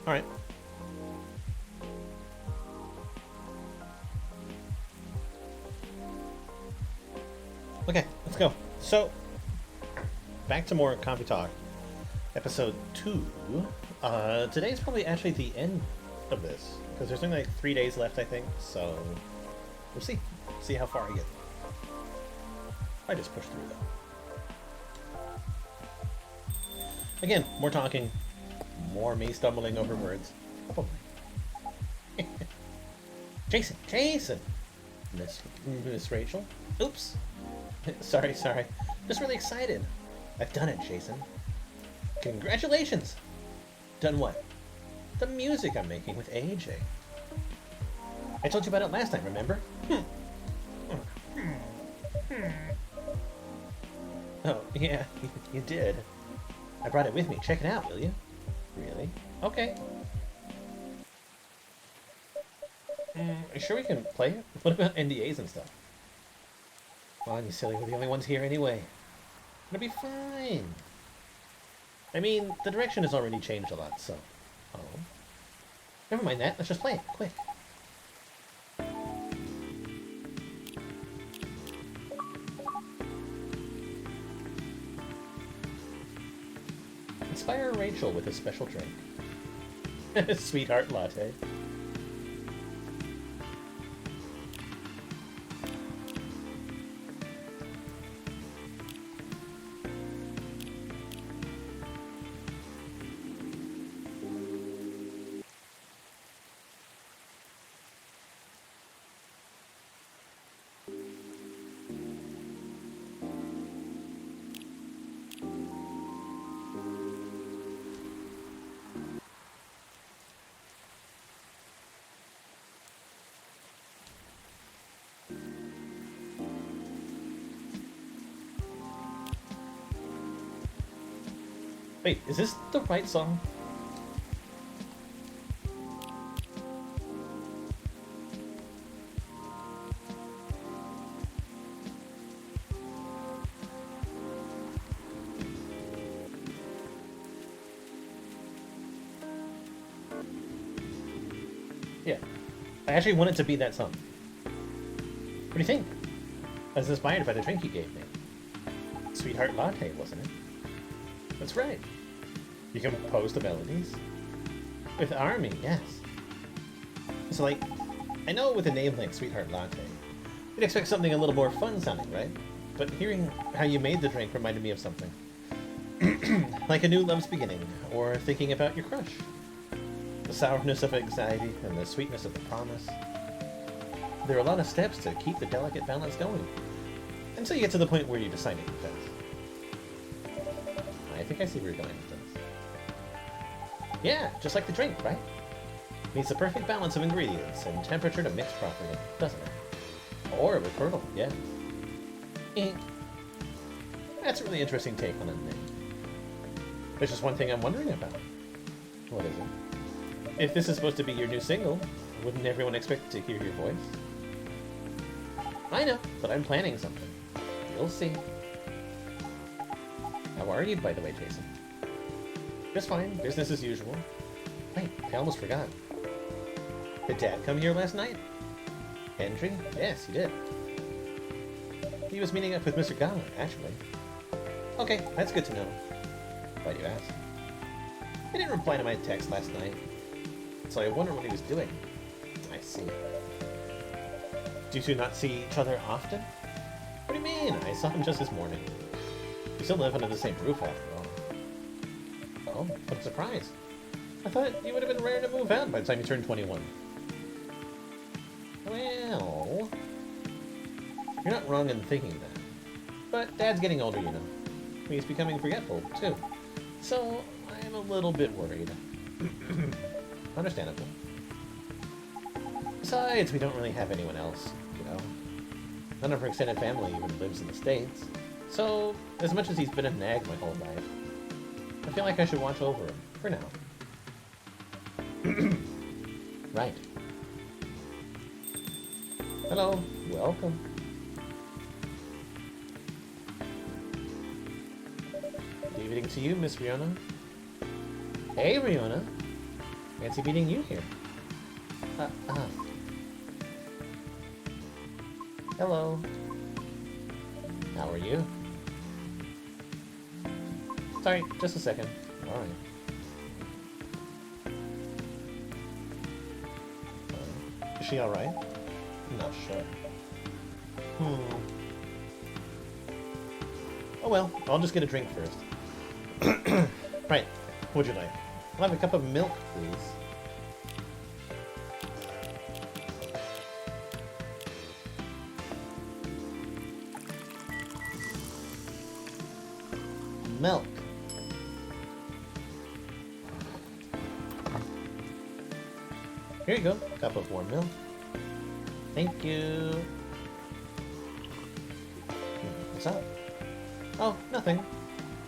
Alright. Okay, let's go. So, back to more Coffee Talk. Episode 2. Today's probably actually the end of this, because there's only like 3 days left, I think, so we'll see. See how far I get. I just pushed through, though. Again, more talking, more me stumbling over words. Probably. Jason! Miss Rachel? Oops. Sorry. Just really excited. I've done it, Jason. Congratulations! Done what? The music I'm making with AJ. I told you about it last time, remember? Oh, yeah, you did. I brought it with me. Check it out, will you? Really? Okay. You sure we can play it? What about NDAs and stuff? Come on, you silly, we're the only ones here anyway. It'll be fine. I mean, the direction has already changed a lot, so... Oh. Never mind that, let's just play it, quick. Inspire Rachel with a special drink. Sweetheart latte. Wait, is this the right song? Yeah. I actually want it to be that song. What do you think? I was inspired by the drink you gave me. Sweetheart latte, wasn't it? That's right. You compose the melodies? With Army, yes. So, like, I know with a name like Sweetheart Latte, you'd expect something a little more fun sounding, right? But hearing how you made the drink reminded me of something. Like a new love's beginning, or thinking about your crush. The sourness of anxiety and the sweetness of the promise. There are a lot of steps to keep the delicate balance going, until you get to the point where you decide to confess. I think I see where you're going with this. Yeah, just like the drink, right? Needs the perfect balance of ingredients and temperature to mix properly, doesn't it? Or with Turtle, yeah. That's a really interesting take on a name. There's just one thing I'm wondering about. What is it? If this is supposed to be your new single, wouldn't everyone expect to hear your voice? I know, but I'm planning something. You'll see. How are you, by the way, Jason? Just fine, business as usual. Wait, I almost forgot. Did Dad come here last night? Hendry? Yes, he did. He was meeting up with Mr. Gala, actually. Okay, that's good to know. Glad you asked. He didn't reply to my text last night, so I wonder what he was doing. I see. Do you two not see each other often? What do you mean? I saw him just this morning. We still live under the same roof after all. Oh, what a surprise. I thought you would have been ready to move out by the time you turned 21. Well... You're not wrong in thinking that. But Dad's getting older, you know. He's becoming forgetful, too. So, I'm a little bit worried. Understandable. Besides, we don't really have anyone else, you know. None of her extended family even lives in the States. So, as much as he's been a nag my whole life, I feel like I should watch over him, for now. Right. Hello. Welcome. Good evening to you, Miss Riona. Hey, Riona. Fancy meeting you here. Hello. How are you? Sorry, just a second. Alright. Is she alright? Not sure. Oh well, I'll just get a drink first. Right, what would you like? I'll have a cup of milk, please. Milk. Here you go, cup of warm milk. Thank you. What's up? Oh, nothing.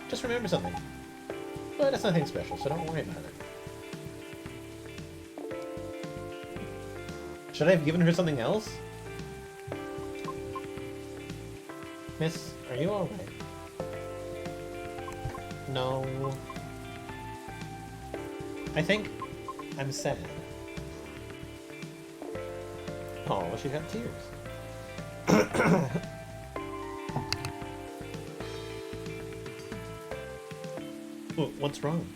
Just remember something. But it's nothing special, so don't worry about it. Should I have given her something else? Miss, are you alright? No. I think I'm sad. Oh, she got tears. What's wrong?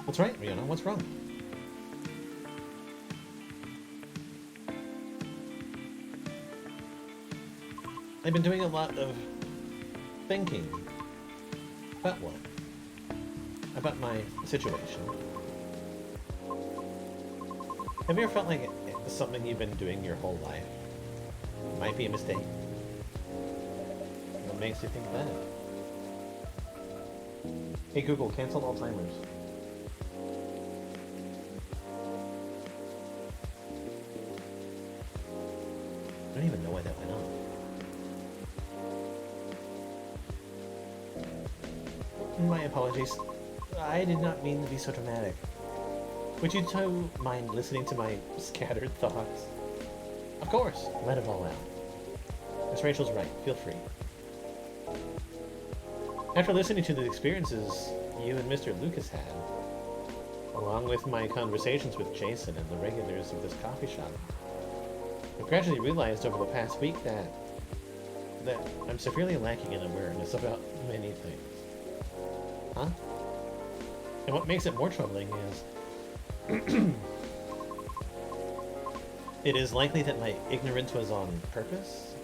What's right, Riona? What's wrong? I've been doing a lot of thinking. About what? About my situation. Have you ever felt like it's something you've been doing your whole life? It might be a mistake. What makes you think that? Hey Google, cancel Alzheimer's. I don't even know why that went on. My apologies. I did not mean to be so dramatic. Would you two mind listening to my scattered thoughts? Of course, let it all out. Miss Rachel's right, feel free. After listening to the experiences you and Mr. Lucas had, along with my conversations with Jason and the regulars of this coffee shop, I've gradually realized over the past week that I'm severely lacking in awareness about many things. Huh? And what makes it more troubling is it is likely that my ignorance was on purpose.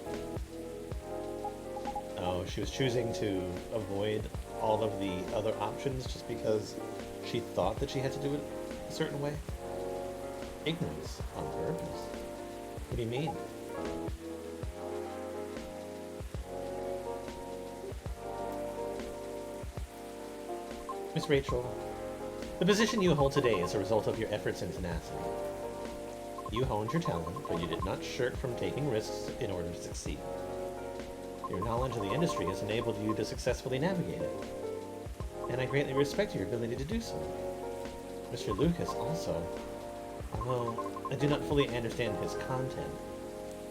Oh, she was choosing to avoid all of the other options just because she thought that she had to do it a certain way. Ignorance on purpose? What do you mean? Miss Rachel, the position you hold today is a result of your efforts and tenacity. You honed your talent, but you did not shirk from taking risks in order to succeed. Your knowledge of the industry has enabled you to successfully navigate it, and I greatly respect your ability to do so. Mr. Lucas also, although I do not fully understand his content,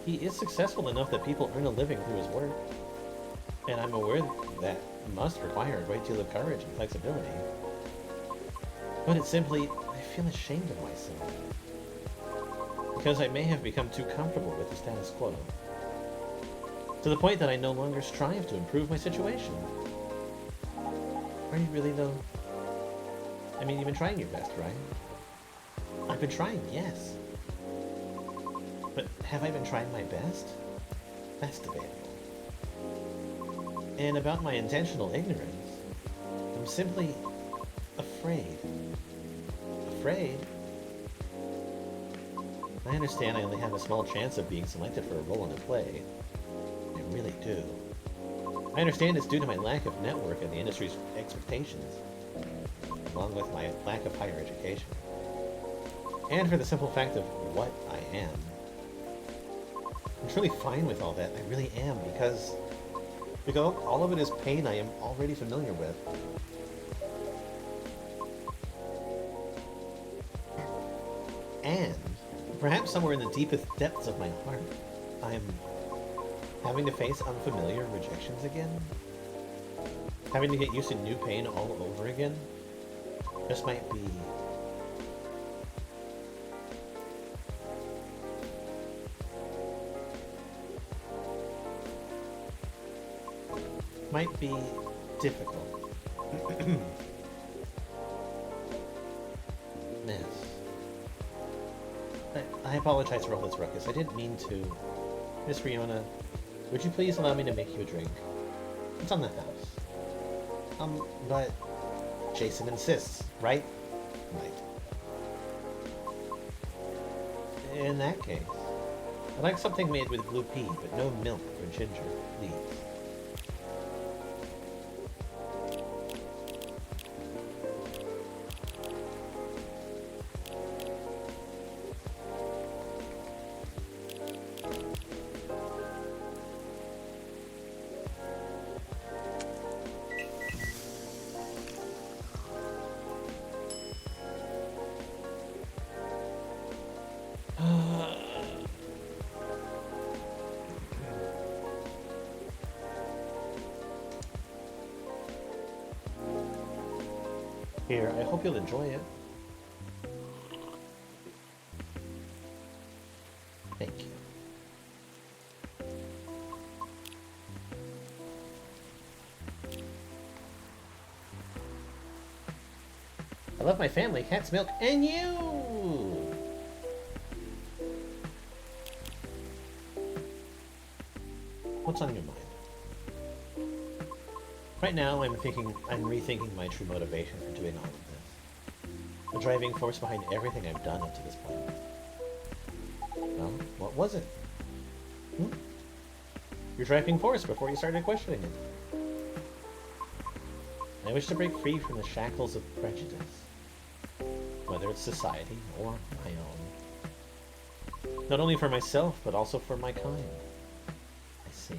he is successful enough that people earn a living through his work, and I'm aware that must require a great deal of courage and flexibility. But it's simply, I feel ashamed of myself, because I may have become too comfortable with the status quo, to the point that I no longer strive to improve my situation. Are you really, though? I mean, you've been trying your best, right? I've been trying, yes. But have I been trying my best? That's debatable. And about my intentional ignorance, I'm simply afraid. Afraid? I understand I only have a small chance of being selected for a role in a play. I really do. I understand it's due to my lack of network and the industry's expectations, along with my lack of higher education. And for the simple fact of what I am. I'm truly fine with all that, I really am, because all of it is pain I am already familiar with. And perhaps somewhere in the deepest depths of my heart, I'm having to face unfamiliar rejections again. Having to get used to new pain all over again. This might be... might be difficult. Miss. I apologize for all this ruckus. I didn't mean to. Miss Riona, would you please allow me to make you a drink? It's on the house. But... Jason insists, right? Right. In that case, I'd like something made with blue pea, but no milk or ginger, please. Here, I hope you'll enjoy it. Thank you. I love my family, cat's milk, and you! What's on your mind? Right now, I'm rethinking my true motivation for doing all of this. The driving force behind everything I've done up to this point. Well, what was it? Your driving force before you started questioning it. I wish to break free from the shackles of prejudice. Whether it's society or my own. Not only for myself, but also for my kind. I see.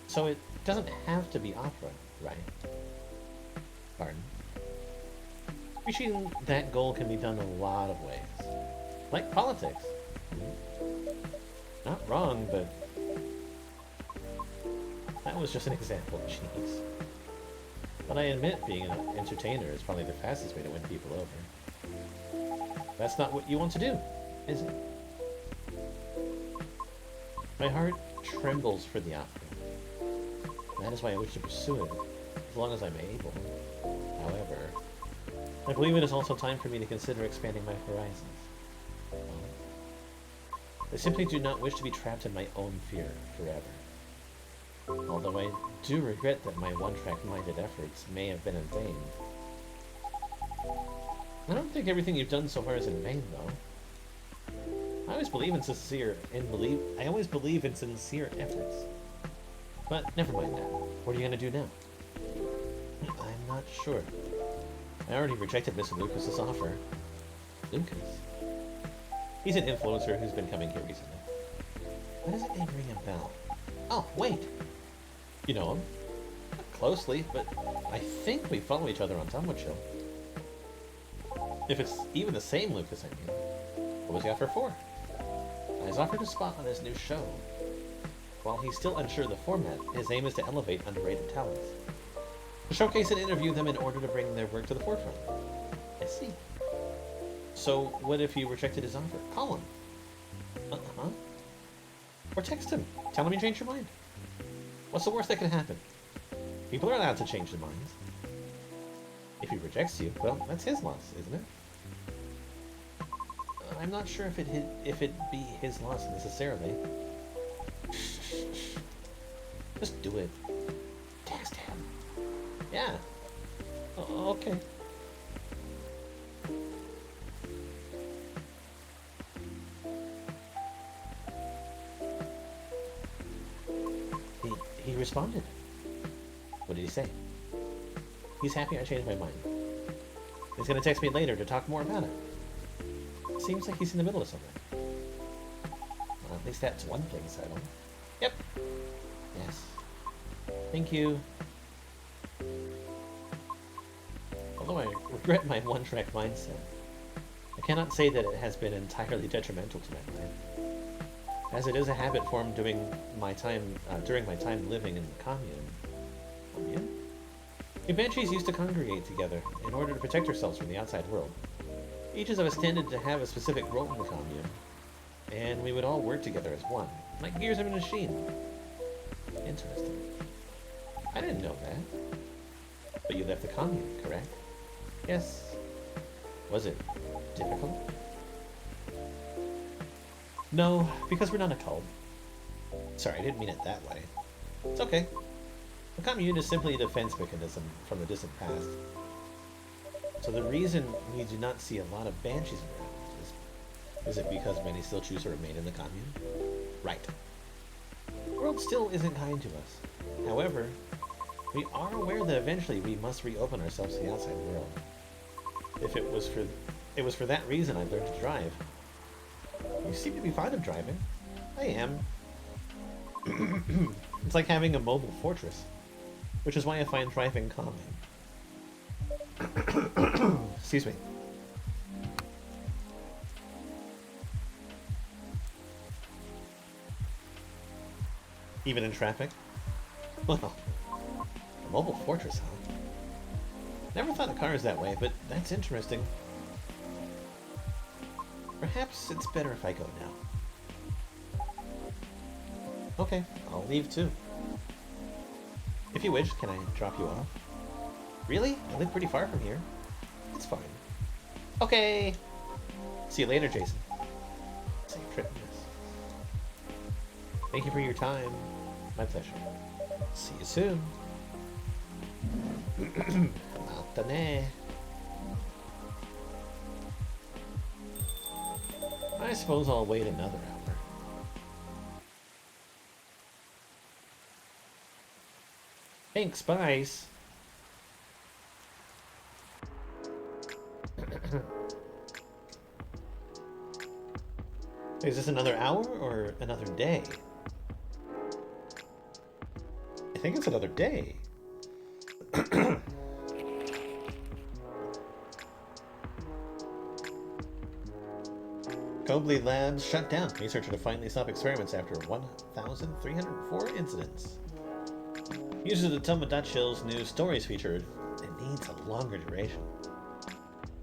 So it doesn't have to be opera, right? Pardon? Reaching that goal can be done a lot of ways. Like politics. Not wrong, but... that was just an example, jeez. But I admit being an entertainer is probably the fastest way to win people over. That's not what you want to do, is it? My heart trembles for the opera. That is why I wish to pursue it, as long as I'm able. However, I believe it is also time for me to consider expanding my horizons. I simply do not wish to be trapped in my own fear forever. Although I do regret that my one-track-minded efforts may have been in vain. I don't think everything you've done so far is in vain, though. I always believe in sincere efforts. But never mind that. What are you gonna do now? I'm not sure. I already rejected Mr. Lucas's offer. Lucas? He's an influencer who's been coming here recently. Why does it name ring a bell? Oh, wait! You know him? Not closely, but I think we follow each other on Tumble Chill. If it's even the same Lucas, I mean. What was the offer for? He's offered a spot on his new show. While he's still unsure of the format, his aim is to elevate underrated talents. To showcase and interview them in order to bring their work to the forefront. I see. So, what if you rejected his offer? Call him. Uh-huh. Or text him. Tell him you changed your mind. What's the worst that can happen? People are allowed to change their minds. If he rejects you, well, that's his loss, isn't it? I'm not sure if it'd be his loss necessarily. Just do it. Text him. Yeah. Okay. He responded. What did he say? He's happy I changed my mind. He's gonna text me later to talk more about it. Seems like he's in the middle of something. Well, at least that's one thing settled. Yep. Yes. Thank you. Although I regret my one-track mindset. I cannot say that it has been entirely detrimental to my life, as it is a habit formed during my time living in the commune. Commune? The banshees used to congregate together in order to protect ourselves from the outside world. Each of us tended to have a specific role in the commune, and we would all work together as one, like gears of a machine. Interesting. I didn't know that. But you left the commune, correct? Yes. Was it difficult? No, because we're not a cult. Sorry, I didn't mean it that way. It's okay. The commune is simply a defense mechanism from the distant past. So the reason we do not see a lot of banshees around is it because many still choose to remain in the commune? Right. The world still isn't kind to us. However, we are aware that eventually we must reopen ourselves to the outside world. If it was for that reason I learned to drive. You seem to be fond of driving. I am. It's like having a mobile fortress, which is why I find driving calming. Excuse me. Even in traffic? Well, a mobile fortress, huh? Never thought of cars that way, but that's interesting. Perhaps it's better if I go now. Okay, I'll leave too. If you wish, can I drop you off? Really? I live pretty far from here. It's fine. Okay! See you later, Jason. Safe trip, miss. Thank you for your time. My pleasure. See you soon. Matane. I suppose I'll wait another hour. Pink spice. Is this another hour or another day? I think it's another day. Cobley Labs shut down. Researcher to finally stop experiments after 1,304 incidents. Users of the Tomodachi's new stories featured, it needs a longer duration.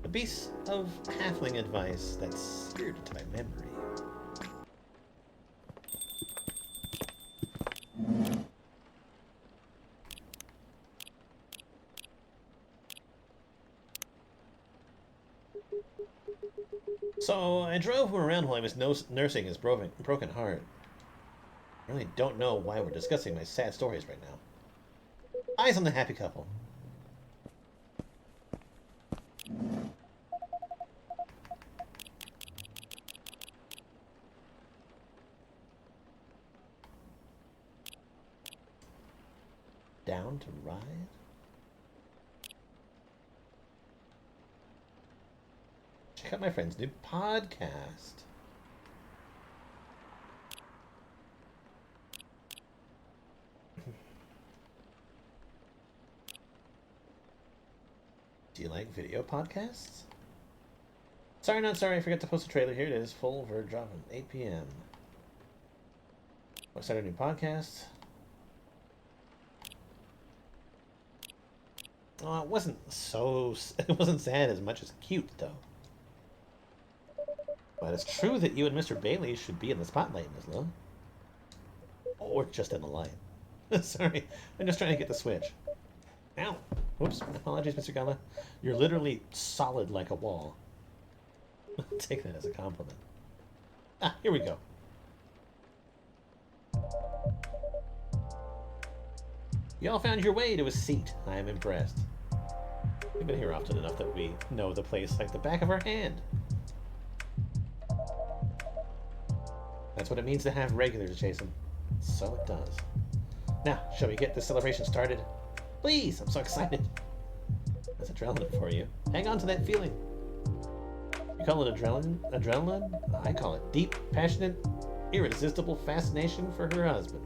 A piece of halfling advice that's seared into my memory. So, I drove him around while I was nursing his broken heart. I really don't know why we're discussing my sad stories right now. Eyes on the happy couple. Down to ride? Check out my friend's new podcast. Do you like video podcasts? Sorry, not sorry. I forgot to post a trailer. Here it is. Full for dropping 8 p.m. I started a new podcast. Oh, it wasn't sad as much as cute, though. But it's true that you and Mr. Bailey should be in the spotlight, Ms. Lowe. Or just in the light. Sorry, I'm just trying to get the switch. Ow! Whoops, apologies, Mr. Gala. You're literally solid like a wall. Take that as a compliment. Ah, here we go. Y'all found your way to a seat. I am impressed. We've been here often enough that we know the place like the back of our hand. That's what it means to have regulars, Jason. So it does. Now, shall we get this celebration started? Please, I'm so excited. That's adrenaline for you. Hang on to that feeling. You call it adrenaline? Adrenaline? I call it deep, passionate, irresistible fascination for her husband.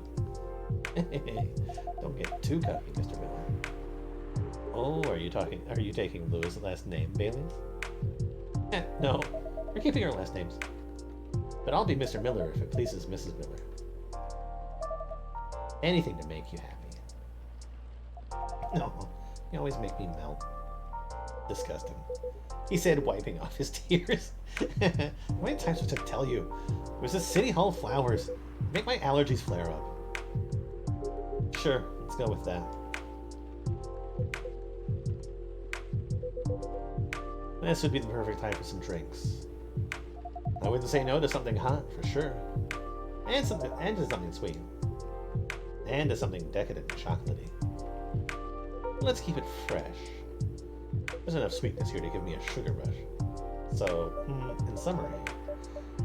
Don't get too cocky, Mr. Miller. Oh, are you taking Louis' last name, Bailey's? No, We're keeping our last names. But I'll be Mr. Miller if it pleases Mrs. Miller. Anything to make you happy. No, you always make me melt. Disgusting. He said, wiping off his tears. How many times was I to tell you? It was the City Hall flowers. Make my allergies flare up. Sure, let's go with that. This would be the perfect time for some drinks. I wouldn't say no to something hot, for sure. And to something sweet. And to something decadent and chocolatey. Let's keep it fresh. There's enough sweetness here to give me a sugar rush. So, in summary,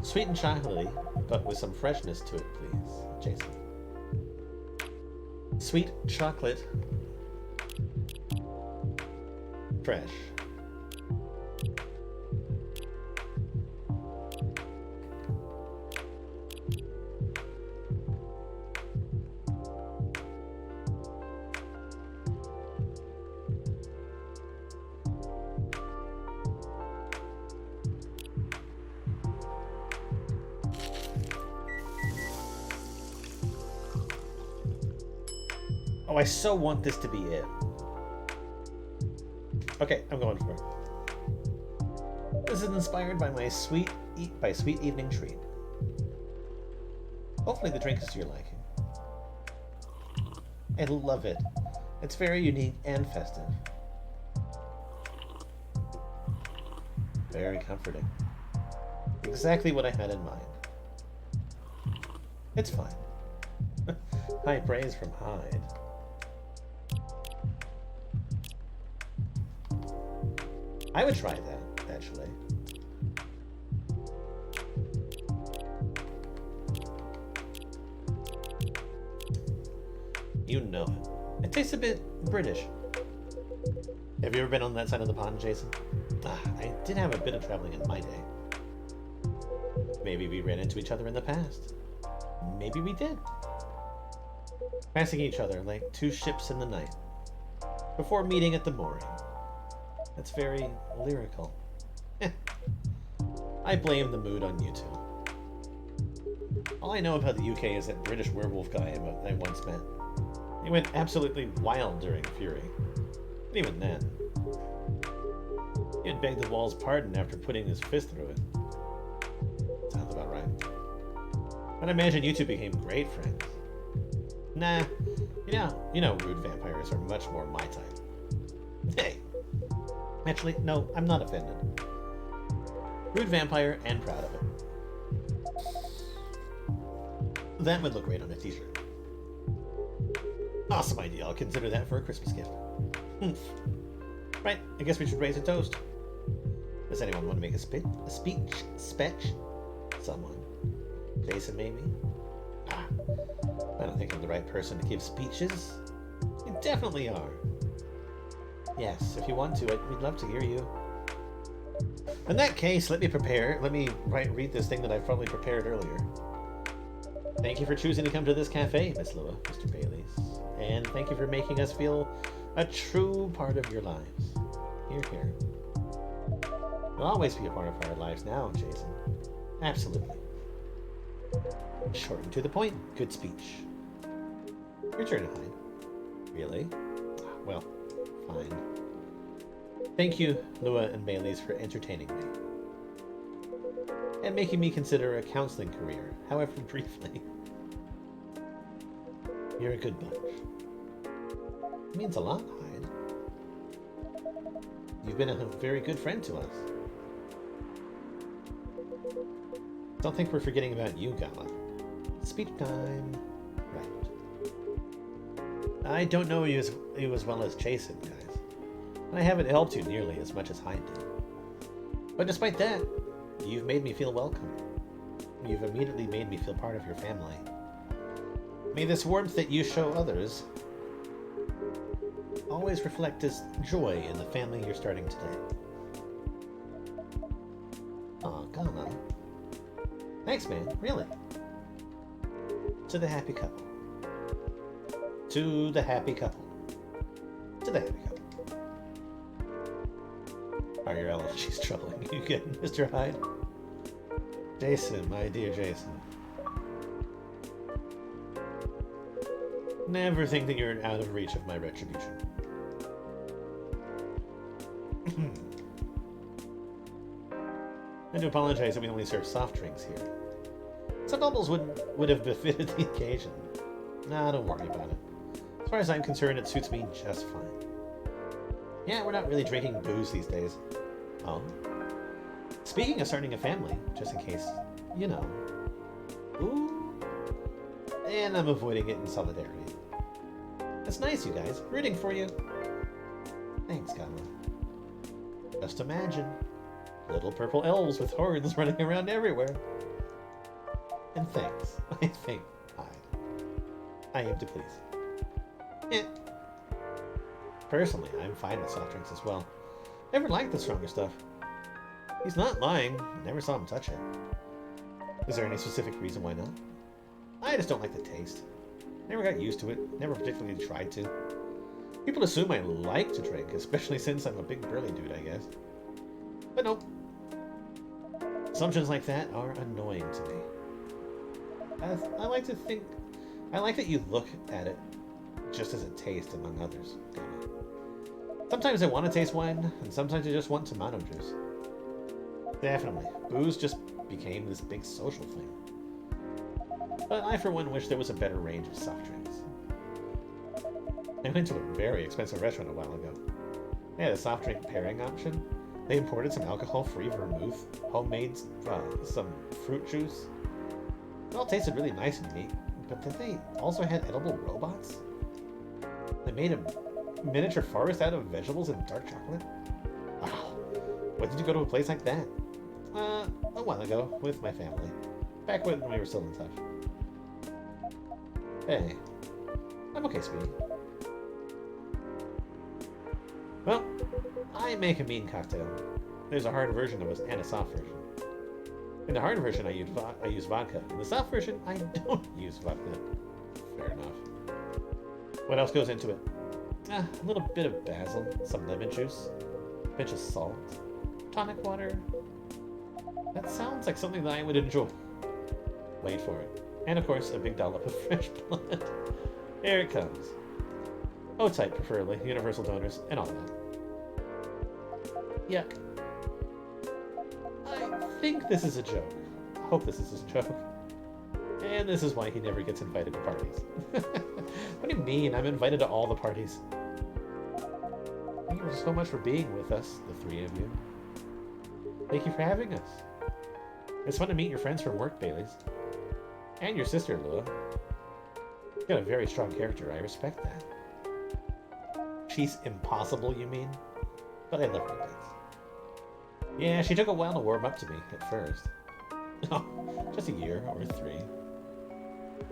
sweet and chocolatey, but with some freshness to it, please, Jason. Sweet chocolate. Fresh. Oh, I so want this to be it. Okay, I'm going for it. This is inspired by my sweet evening treat. Hopefully the drink is to your liking. I love it. It's very unique and festive. Very comforting. Exactly what I had in mind. It's fine. High praise from Hyde. I would try that, actually. You know it. It tastes a bit British. Have you ever been on that side of the pond, Jason? I did have a bit of traveling in my day. Maybe we ran into each other in the past. Maybe we did. Passing each other like two ships in the night. Before meeting at the mooring. That's very lyrical. I blame the mood on you two. All I know about the UK is that British werewolf guy I once met. He went absolutely wild during Fury. But even then, he had begged the wall's pardon after putting his fist through it. Sounds about right. I'd imagine you two became great friends. Nah, you know rude vampires are much more my type. Hey. Actually, no, I'm not offended. Rude vampire and proud of it. That would look great on a t-shirt. Awesome idea, I'll consider that for a Christmas gift. Right, I guess we should raise a toast. Does anyone want to make a speech? Someone. Jason, maybe? I don't think I'm the right person to give speeches. You definitely are. Yes, if you want to, we'd love to hear you. In that case, let me read this thing that I've probably prepared earlier. Thank you for choosing to come to this cafe, Miss Lua, Mr. Baileys. And thank you for making us feel a true part of your lives. Hear, hear. You'll always be a part of our lives now, Jason. Absolutely. Short and to the point, good speech. Your turn to hide. Really? Well, fine. Thank you, Lua and Baileys, for entertaining me. And making me consider a counseling career, however briefly. You're a good bunch. It means a lot, Hyde. You've been a very good friend to us. Don't think we're forgetting about you, Gala. Speech time. Right. I don't know you as well as Jason, guys. I haven't helped you nearly as much as Hyde did. But despite that, you've made me feel welcome. You've immediately made me feel part of your family. May this warmth that you show others always reflect as joy in the family you're starting today. Aw, Gala. Thanks, man. Really. To the happy couple. To the happy couple. To the happy couple. Are your allergies troubling you again, Mr. Hyde? Jason, my dear Jason. Never think that you're out of reach of my retribution. I do apologize that we only serve soft drinks here. Some bubbles would have befitted the occasion. Nah, don't worry about it. As far as I'm concerned, it suits me just fine. Yeah, we're not really drinking booze these days. Oh. Speaking of starting a family, just in case, you know. Ooh. And I'm avoiding it in solidarity. That's nice, you guys. Rooting for you. Thanks, Gala. Just imagine. Little purple elves with horns running around everywhere. And thanks. I think I aim to please. Eh. Personally, I'm fine with soft drinks as well. Never liked the stronger stuff. He's not lying. Never saw him touch it. Is there any specific reason why not? I just don't like the taste. Never got used to it. Never particularly tried to. People assume I like to drink, especially since I'm a big burly dude, I guess. But nope. Assumptions like that are annoying to me. I like to think... I like that you look at it just as a taste among others. Sometimes I want to taste wine, and sometimes I just want tomato juice. Definitely. Booze just became this big social thing. But I, for one, wish there was a better range of soft drinks. I went to a very expensive restaurant a while ago. They had a soft drink pairing option. They imported some alcohol-free vermouth, homemade some fruit juice. It all tasted really nice and neat, but then they also had edible robots. They made a miniature forest out of vegetables and dark chocolate. Wow. When did you go to a place like that? A while ago, with my family. Back when we were still in touch. Hey. I'm okay, sweetie. Well, I make a mean cocktail. There's a hard version of it and a soft version. In the hard version, I use vodka. In the soft version, I don't use vodka. Fair enough. What else goes into it? A little bit of basil, some lemon juice, a pinch of salt, tonic water. That sounds like something that I would enjoy. Wait for it. And of course, a big dollop of fresh blood. Here it comes. O-type, preferably, universal donors, and all that. Yuck. I think this is a joke. I hope this is a joke. And this is why he never gets invited to parties. What do you mean? I'm invited to all the parties. Thank you so much for being with us, the three of you. Thank you for having us. It's fun to meet your friends from work, Baileys. And your sister, Lua. You've got a very strong character. I respect that. She's impossible, you mean? But I love her bits. Yeah, she took a while to warm up to me at first. Oh, just a year or 3.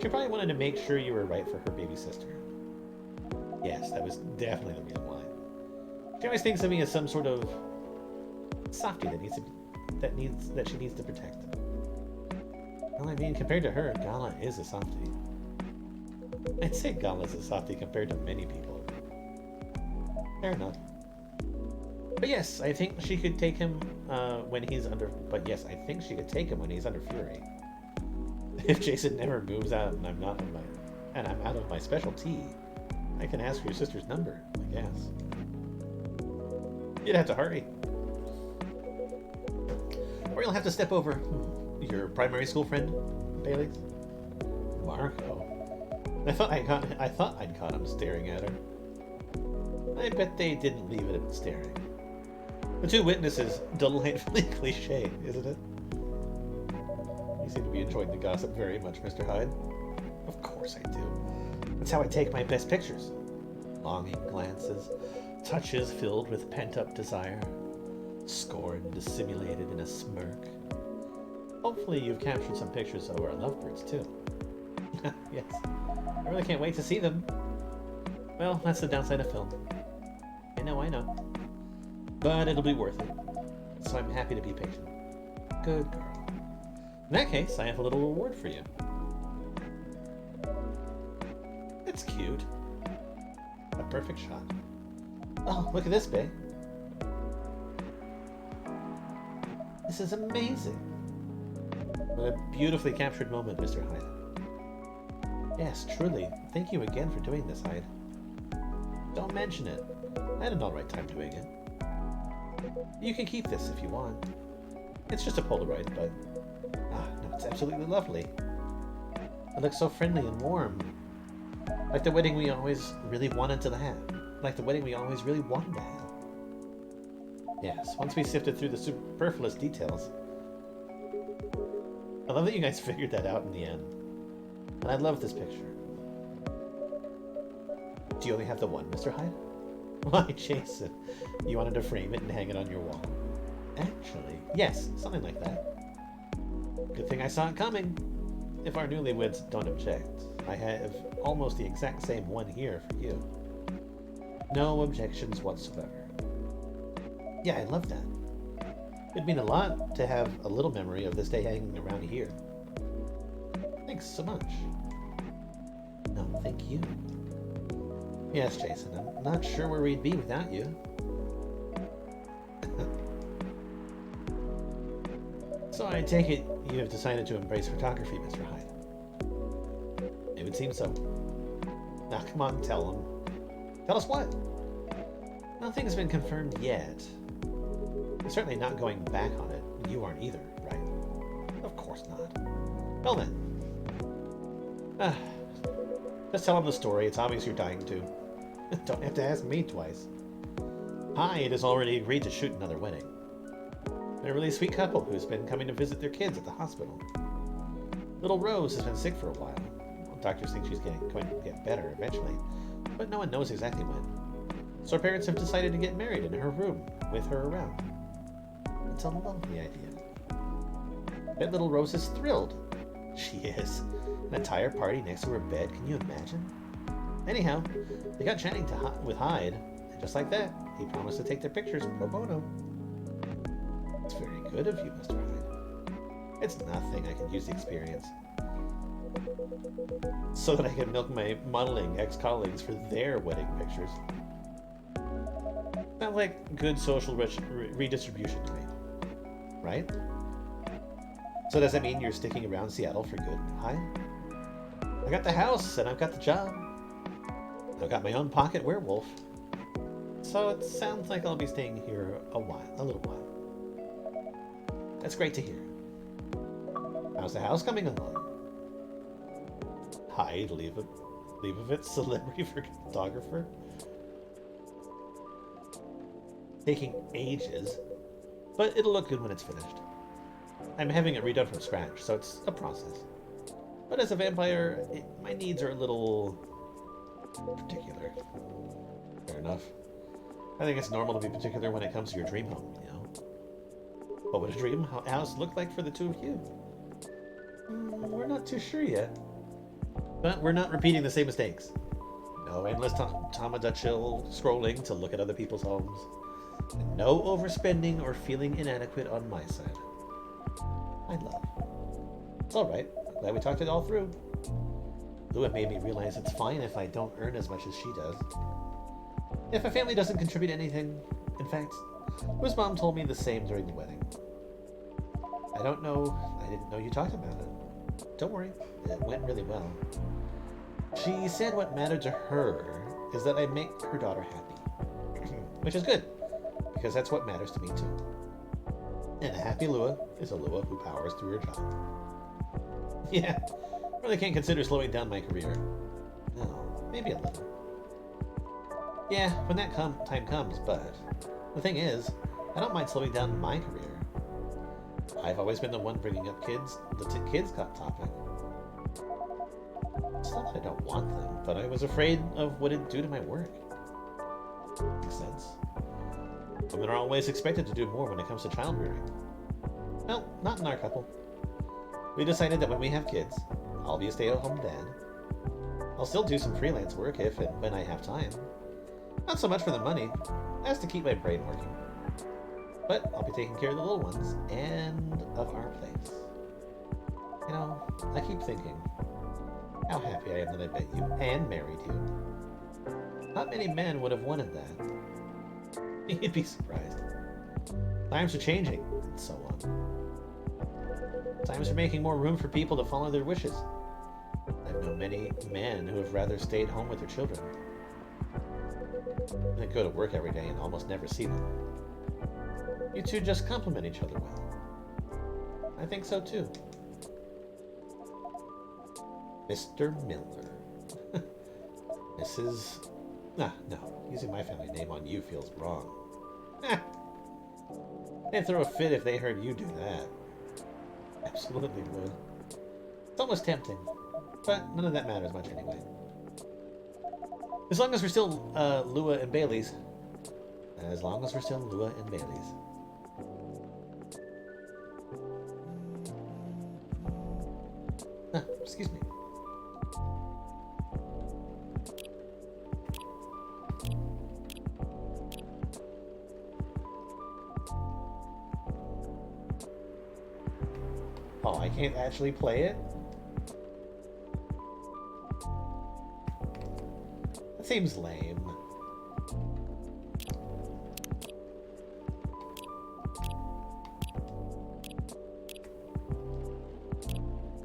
She probably wanted to make sure you were right for her baby sister. Yes, that was definitely the reason why. She always thinks of me as some sort of softie that she needs to protect. Well, I mean, compared to her, Gala is a softie. I'd say Gala's a softie compared to many people. Fair enough. But yes, I think she could take him when he's under... But yes, I think she could take him when he's under fury. If Jason never moves out and I'm out of my specialty, I can ask for your sister's number, I guess. You'd have to hurry. Or you'll have to step over your primary school friend, Bailey. Marco. I thought I'd caught him staring at her. I bet they didn't leave it at staring. The two witnesses, delightfully cliche, isn't it? You seem to be enjoying the gossip very much, Mr. Hyde. Of course I do. That's how I take my best pictures. Longing glances, touches filled with pent-up desire, scorn dissimulated in a smirk. Hopefully you've captured some pictures of our lovebirds, too. Yes. I really can't wait to see them. Well, that's the downside of film. I know. But it'll be worth it. So I'm happy to be patient. Good girl. In that case, I have a little reward for you. It's cute. A perfect shot. Oh, look at this, babe. This is amazing. What a beautifully captured moment, Mr. Hyde. Yes, truly. Thank you again for doing this, Hyde. Don't mention it. I had an alright time doing it. You can keep this if you want. It's just a Polaroid, but... no, it's absolutely lovely. It looks so friendly and warm. Like the wedding we always really wanted to have. Like the wedding we always really wanted to have. Yes, once we sifted through the superfluous details. I love that you guys figured that out in the end. And I love this picture. Do you only have the one, Mr. Hyde? Why, Jason, you wanted to frame it and hang it on your wall. Actually, yes, something like that. Good thing I saw it coming. If our newlyweds don't object, I have almost the exact same one here for you. No objections whatsoever. Yeah, I love that. It'd mean a lot to have a little memory of this day hanging around here. Thanks so much. No, thank you. Yes, Jason, I'm not sure where we'd be without you. So I take it you have decided to embrace photography, Mr. Hyde. It would seem so. Now, come on, tell him. Tell us what? Nothing's been confirmed yet. We're certainly not going back on it. You aren't either, right? Of course not. Well then. Just tell him the story. It's obvious you're dying to. Don't have to ask me twice. Hyde has already agreed to shoot another wedding. They're a really sweet couple who's been coming to visit their kids at the hospital. Little Rose has been sick for a while. Well, doctors think she's going to get better eventually, but no one knows exactly when. So her parents have decided to get married in her room, with her around. It's a lovely idea. Bet little Rose is thrilled. She is. An entire party next to her bed, can you imagine? Anyhow, they got chatting with Hyde, and just like that, he promised to take their pictures pro bono. It's very good of you, Mr. Hyde. It's nothing, I can use the experience. So that I can milk my modeling ex-colleagues for their wedding pictures. Not like good social redistribution to me. Right? So does that mean you're sticking around Seattle for good, Hyde? I got the house, and I've got the job. I've got my own pocket werewolf. So it sounds like I'll be staying here a little while. That's great to hear. How's the house coming along? Hyde, leave of it, celebrity photographer. Taking ages, but it'll look good when it's finished. I'm having it redone from scratch, so it's a process. But as a vampire, my needs are a little particular. Fair enough. I think it's normal to be particular when it comes to your dream home, you know? What would a dream house look like for the two of you? We're not too sure yet. But we're not repeating the same mistakes. No endless Tamagotchi scrolling to look at other people's homes. And no overspending or feeling inadequate on my side. I love. It's alright. I'm glad we talked it all through. Lua made me realize it's fine if I don't earn as much as she does. If a family doesn't contribute anything, in fact, Lua's mom told me the same during the wedding. I didn't know you talked about it. Don't worry, it went really well. She said what mattered to her is that I make her daughter happy. Which is good, because that's what matters to me too. And a happy Lua is a Lua who powers through her job. Yeah, really can't consider slowing down my career. No, maybe a little. Yeah, when that time comes, but the thing is, I don't mind slowing down my career. I've always been the one bringing up kids topic. It's not that I don't want them, but I was afraid of what it'd do to my work. Makes sense. Women are always expected to do more when it comes to child rearing. Well, not in our couple. We decided that when we have kids, I'll be a stay-at-home dad. I'll still do some freelance work if and when I have time. Not so much for the money, as to keep my brain working. But I'll be taking care of the little ones and of our place. You know, I keep thinking how happy I am that I met you and married you. Not many men would have wanted that. You'd be surprised. Times are changing, and so on. Times are making more room for people to follow their wishes. I've known many men who have rather stayed home with their children. They go to work every day and almost never see them. You two just complement each other well. I think so too. Mr. Miller. Mrs. Ah, no. Using my family name on you feels wrong. They'd throw a fit if they heard you do that. Absolutely would. It's almost tempting. But none of that matters much anyway. As long as we're still Lua and Bailey's. As long as we're still Lua and Bailey's. Excuse me. Oh, I can't actually play it? That seems lame.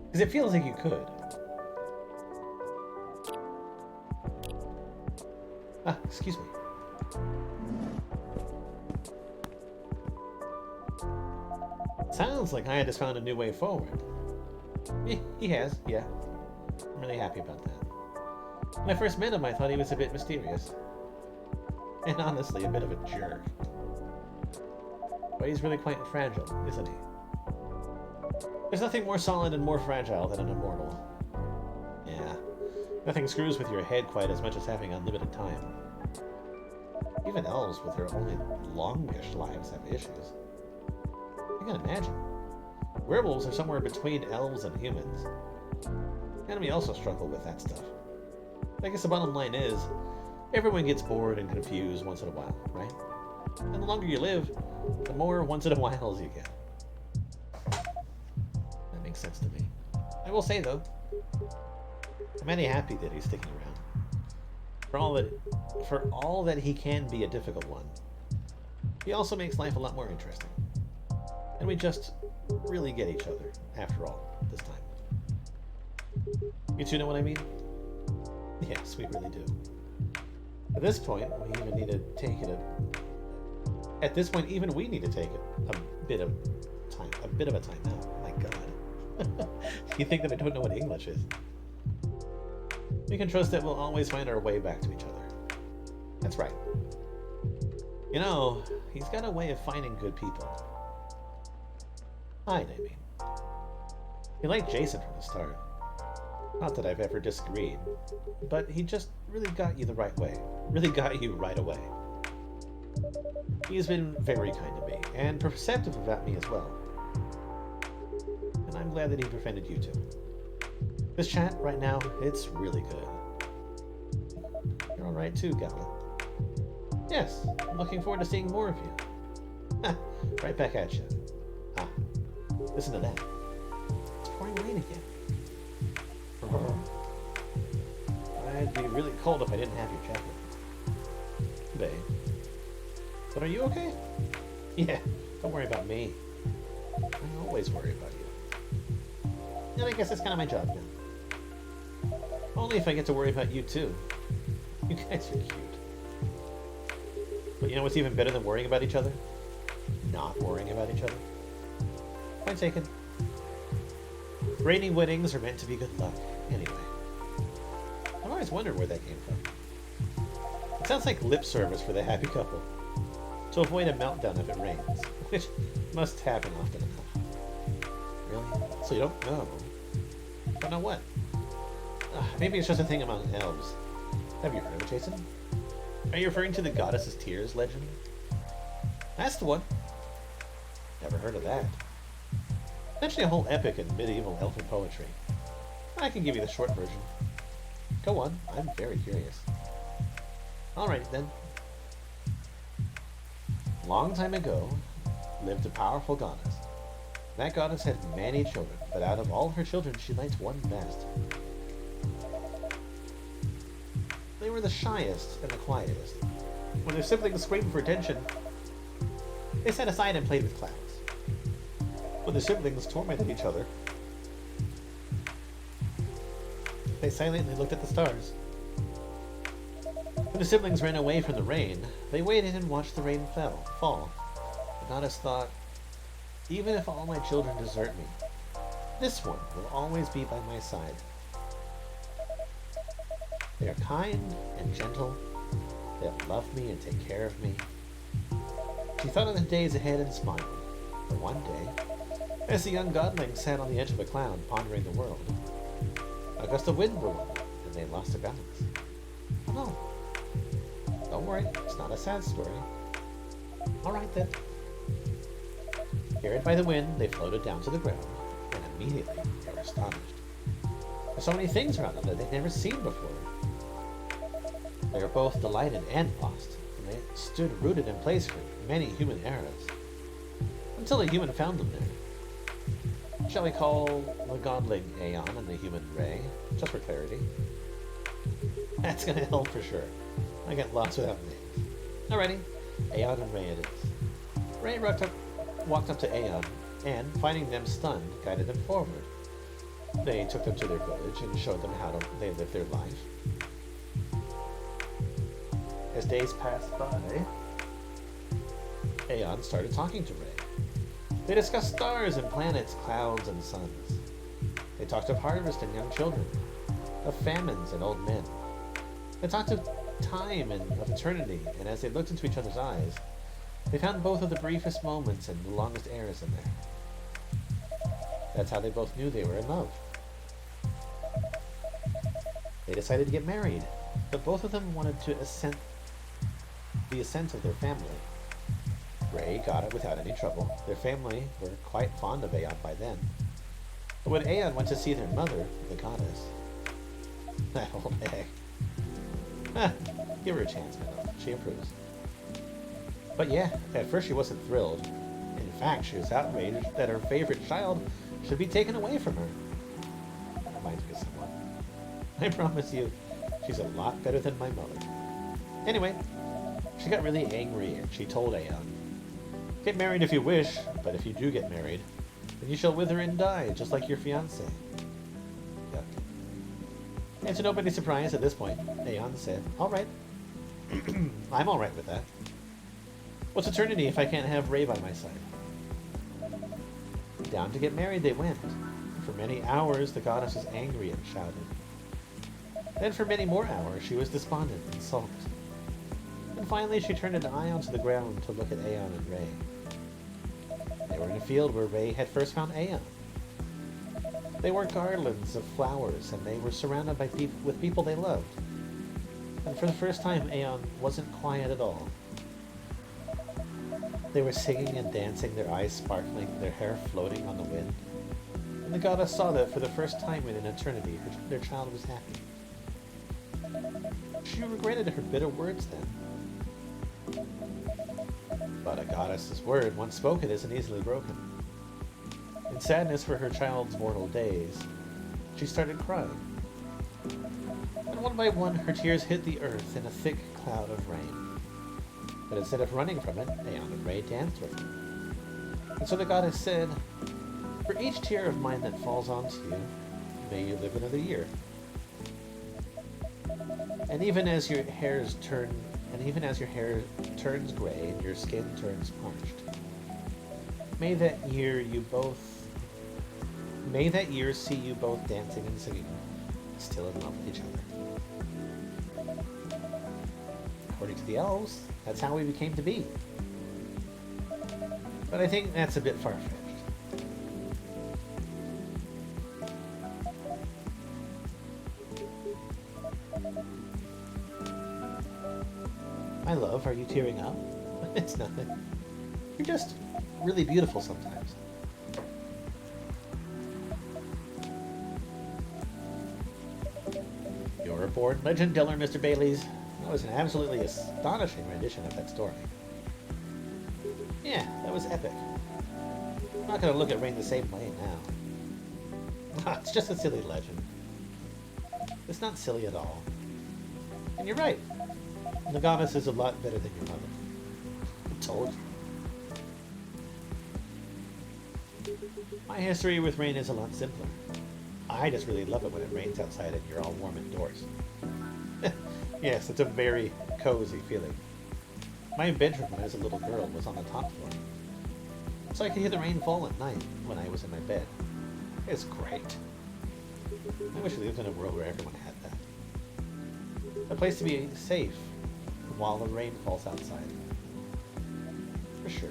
Because it feels like you could. Ah, excuse me. Sounds like I just found a new way forward. He has, yeah. I'm really happy about that. When I first met him, I thought he was a bit mysterious. And honestly, a bit of a jerk. But he's really quite fragile, isn't he? There's nothing more solid and more fragile than an immortal. Yeah. Nothing screws with your head quite as much as having unlimited time. Even elves with their only longish lives have issues. You can imagine. Werewolves are somewhere between elves and humans. And we also struggle with that stuff. I guess the bottom line is, everyone gets bored and confused once in a while, right? And the longer you live, the more once in a whiles you get. That makes sense to me. I will say though, I'm really happy that he's sticking around. For all that he can be a difficult one, he also makes life a lot more interesting. And we just really get each other, after all, this time. You two know what I mean? Yes, we really do. At this point, we even need to take it At this point, even we need to take a bit of a time out. My God. You think that I don't know what English is? We can trust that we'll always find our way back to each other. That's right. You know, he's got a way of finding good people. I mean. He liked Jason from the start. Not that I've ever disagreed, but he just really got you the right way. Really got you right away. He's been very kind to me, and perceptive about me as well. And I'm glad that he befriended you two. This chat, right now, it's really good. You're alright too, Gala. Yes, I'm looking forward to seeing more of you. Right back at you. Ah, listen to that. It's pouring rain again. I'd be really cold if I didn't have your jacket. Babe. But are you okay? Yeah, don't worry about me. I always worry about you. And I guess that's kind of my job now. Only if I get to worry about you too. You guys are cute. But you know what's even better than worrying about each other? Not worrying about each other. Point taken. Rainy weddings are meant to be good luck, anyway. I've always wondered where that came from. It sounds like lip service for the happy couple. To avoid a meltdown if it rains, which must happen often enough. Really? So you don't know? Don't know what? Maybe it's just a thing among elves. Have you heard of it, Jason? Are you referring to the Goddess's Tears legend? That's the one. Never heard of that. It's actually a whole epic in medieval elfin poetry. I can give you the short version. Go on, I'm very curious. Alright then. Long time ago, lived a powerful goddess. That goddess had many children, but out of all her children, she liked one best. They were the shyest and the quietest. When their siblings screamed for attention, they sat aside and played with clouds. When the siblings tormented each other, they silently looked at the stars. When the siblings ran away from the rain, they waited and watched the rain fall. The goddess thought, even if all my children desert me, this one will always be by my side. They are kind and gentle. They'll love me and take care of me. She thought of the days ahead and smiled. But one day, as the young godling sat on the edge of a cloud pondering the world, a gust of wind blew up, and they lost their balance. Oh no. Don't worry, it's not a sad story. Alright then. Carried by the wind, they floated down to the ground, and immediately they were astonished. There were so many things around them that they'd never seen before. They were both delighted and lost, and they stood rooted in place for many human eras, until a human found them there. Shall we call the godling Aeon and the human Ray, just for clarity? That's gonna help for sure. I get lost without names. Alrighty, Aeon and Ray it is. Ray walked up to Aeon, and, finding them stunned, guided them forward. They took them to their village and showed them how they lived their life. As days passed by, Aeon started talking to Ray. They discussed stars and planets, clouds and suns. They talked of harvest and young children, of famines and old men. They talked of time and of eternity, and as they looked into each other's eyes, they found both of the briefest moments and the longest eras in there. That's how they both knew they were in love. They decided to get married, but both of them wanted the assent of their family. Ray got it without any trouble. Their family were quite fond of Aeon by then. But when Aeon went to see their mother, the goddess, that old egg, give her a chance, man. She approves. But yeah, at first she wasn't thrilled. In fact, she was outraged that her favorite child should be taken away from her. That reminds me of someone. I promise you, she's a lot better than my mother. Anyway, she got really angry and she told Aeon, "Get married if you wish, but if you do get married, then you shall wither and die, just like your fiancé." Yuck. And to nobody's surprise at this point, Aeon said, "Alright. I'm alright with that. What's eternity if I can't have Ray by my side?" Down to get married they went. For many hours the goddess was angry and shouted. Then for many more hours she was despondent and sulked. And finally she turned an eye onto the ground to look at Aeon and Ray. They were in a field where Ray had first found Aeon. They wore garlands of flowers, and they were surrounded by people they loved. And for the first time, Aeon wasn't quiet at all. They were singing and dancing, their eyes sparkling, their hair floating on the wind. And the goddess saw that for the first time in an eternity, their child was happy. She regretted her bitter words then. But a goddess's word, once spoken, isn't easily broken. In sadness for her child's mortal days, she started crying. And one by one, her tears hit the earth in a thick cloud of rain. But instead of running from it, Aeon and Ray danced with it. And so the goddess said, "For each tear of mine that falls onto you, may you live another year. And even as your hair turns gray and your skin turns parched, may that year see you both dancing and singing, still in love with each other." According to the elves, that's how we became to be. But I think that's a bit far-fetched. My love, are you tearing up? It's nothing. You're just really beautiful sometimes. You're a born legend, Diller, Mr. Baileys. That was an absolutely astonishing rendition of that story. Yeah, that was epic. I'm not going to look at Rain the same way now. It's just a silly legend. It's not silly at all. And you're right. The goddess is a lot better than your mother. I told you. My history with rain is a lot simpler. I just really love it when it rains outside and you're all warm indoors. Yes, it's a very cozy feeling. My bedroom when I was a little girl was on the top floor, so I could hear the rain fall at night when I was in my bed. It's great. I wish we lived in a world where everyone had that. A place to be safe while the rain falls outside. For sure.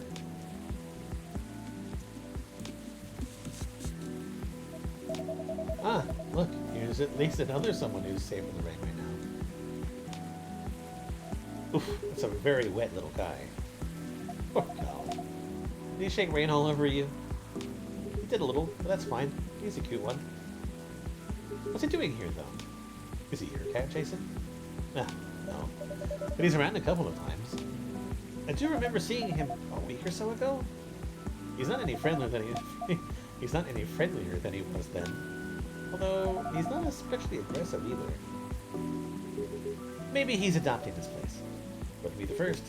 Ah, look, here's at least another someone who's safe in the rain right now. Oof, that's a very wet little guy. Poor cow. Did he shake rain all over you? He did a little, but that's fine. He's a cute one. What's he doing here, though? Is he your cat, Jason? No. But he's around a couple of times. I do remember seeing him a week or so ago. He's not any friendlier than he's not any friendlier than he was then. Although he's not especially aggressive either. Maybe he's adopting this place. Wouldn't be the first.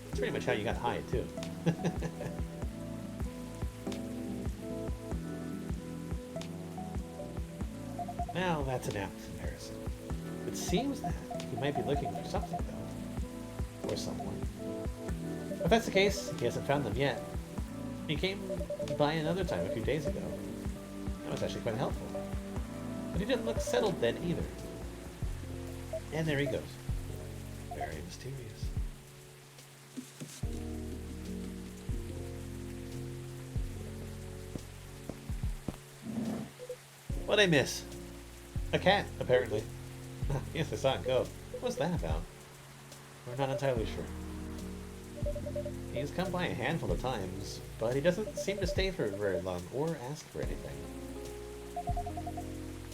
That's pretty much how you got hired too. Now that's an apt comparison. It seems that he might be looking for something though. Or someone. If that's the case, he hasn't found them yet. He came by another time a few days ago. That was actually quite helpful. But he didn't look settled then either. And there he goes. Very mysterious. What'd I miss? A cat, apparently. Yes, I saw it go. What's that about? We're not entirely sure. He's come by a handful of times, but he doesn't seem to stay for very long or ask for anything.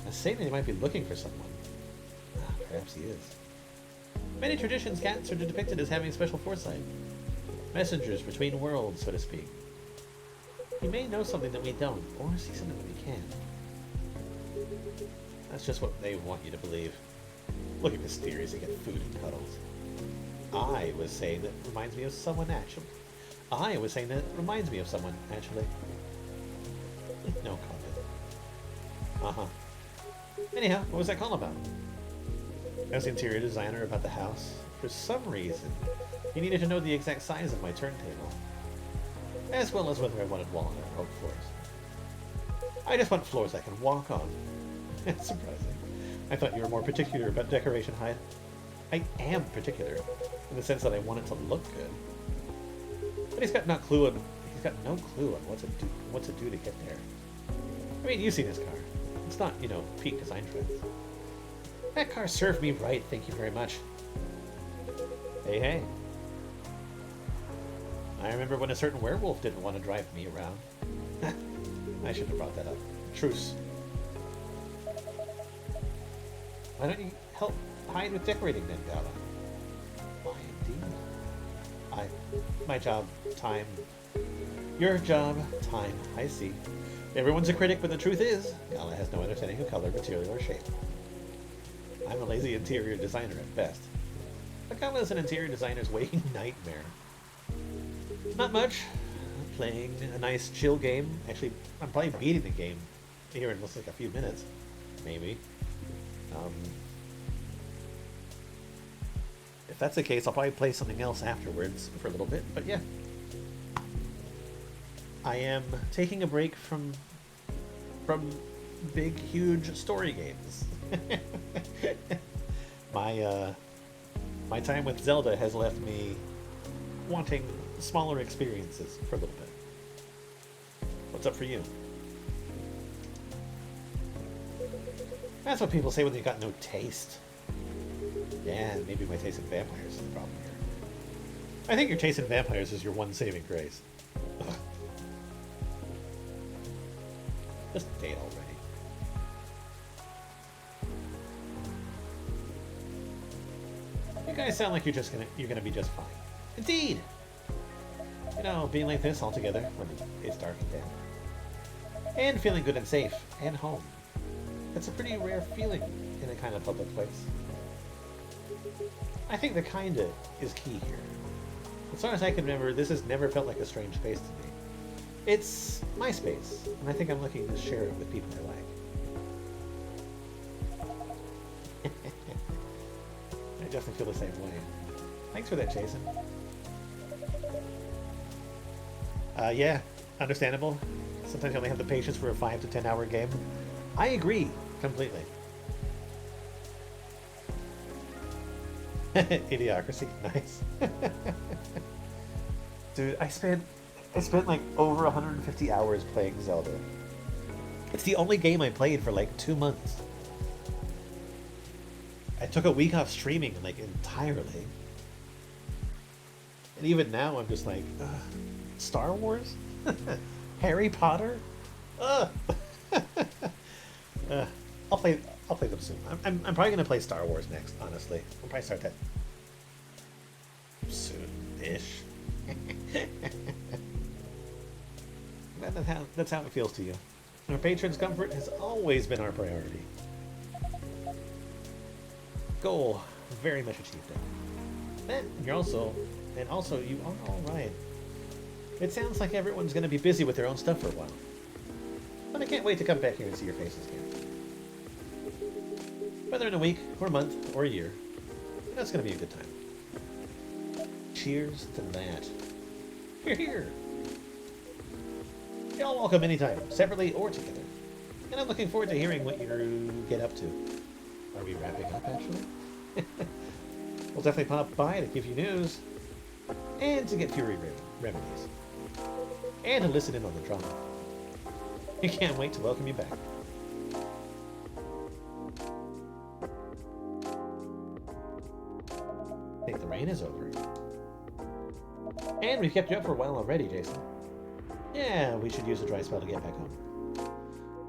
I say that he might be looking for someone. Perhaps he is. Many traditions, cats are depicted as having special foresight. Messengers between worlds, so to speak. He may know something that we don't, or see something that we can't. That's just what they want you to believe. Looking mysterious and get food and cuddles. I was saying that reminds me of someone, actually. No comment. Uh-huh. Anyhow, what was that call about? I was the interior designer about the house. For some reason, he needed to know the exact size of my turntable, as well as whether I wanted walnut or oak floors. I just want floors I can walk on. It's surprising. I thought you were more particular about decoration, Hyde. I am particular, in the sense that I want it to look good. But he's got no clue on what to do to get there. I mean, you've seen his car. It's not, peak design trends. That car served me right, thank you very much. Hey. I remember when a certain werewolf didn't want to drive me around. I shouldn't have brought that up. Truce. Why don't you help Hyde with decorating then, Gala? Why indeed? My job, time. Your job, time. I see. Everyone's a critic, but the truth is, Gala has no understanding of color, material, or shape. I'm a lazy interior designer at best. But Gala is an interior designer's waking nightmare. Not much. Playing a nice chill game. Actually, I'm probably beating the game here in just like a few minutes. Maybe. If that's the case, I'll probably play something else afterwards for a little bit, but yeah. I am taking a break from big, huge story games. My time with Zelda has left me wanting smaller experiences for a little bit. What's up for you? That's what people say when they got no taste. Yeah, maybe my taste in vampires is the problem here. I think your taste in vampires is your one saving grace. Ugh. Just date already. You guys sound like you're gonna be just fine. Indeed! Being like this all together when it's dark and dead. And feeling good and safe and home. That's a pretty rare feeling in a kind of public place. I think the kinda is key here. As far as I can remember, this has never felt like a strange space to me. It's MySpace, and I think I'm looking to share it with people I like. I definitely feel the same way. Thanks for that, Jason. Yeah, understandable. Sometimes you only have the patience for a 5 to 10 hour game. I agree completely. Idiocracy, nice. Dude, I spent like over 150 hours playing Zelda. It's the only game I played for like 2 months. I took a week off streaming like entirely. And even now I'm just like, Star Wars? Harry Potter? Ugh. I'll play them soon. I'm probably gonna play Star Wars next, honestly. I'll probably start that soon-ish. That's how it feels to you. Our patrons' comfort has always been our priority. Goal very much achieved it. And you are all right. It sounds like everyone's going to be busy with their own stuff for a while. But I can't wait to come back here and see your faces again. Whether in a week, or a month, or a year, that's going to be a good time. Cheers to that. Here. You're all welcome anytime, separately or together. And I'm looking forward to hearing what you get up to. Are we wrapping up, actually? We'll definitely pop by to give you news, and to get Fury remedies, and to listen in on the drama. I can't wait to welcome you back. I think the rain is over. And we've kept you up for a while already, Jason. Yeah, we should use a dry spell to get back home.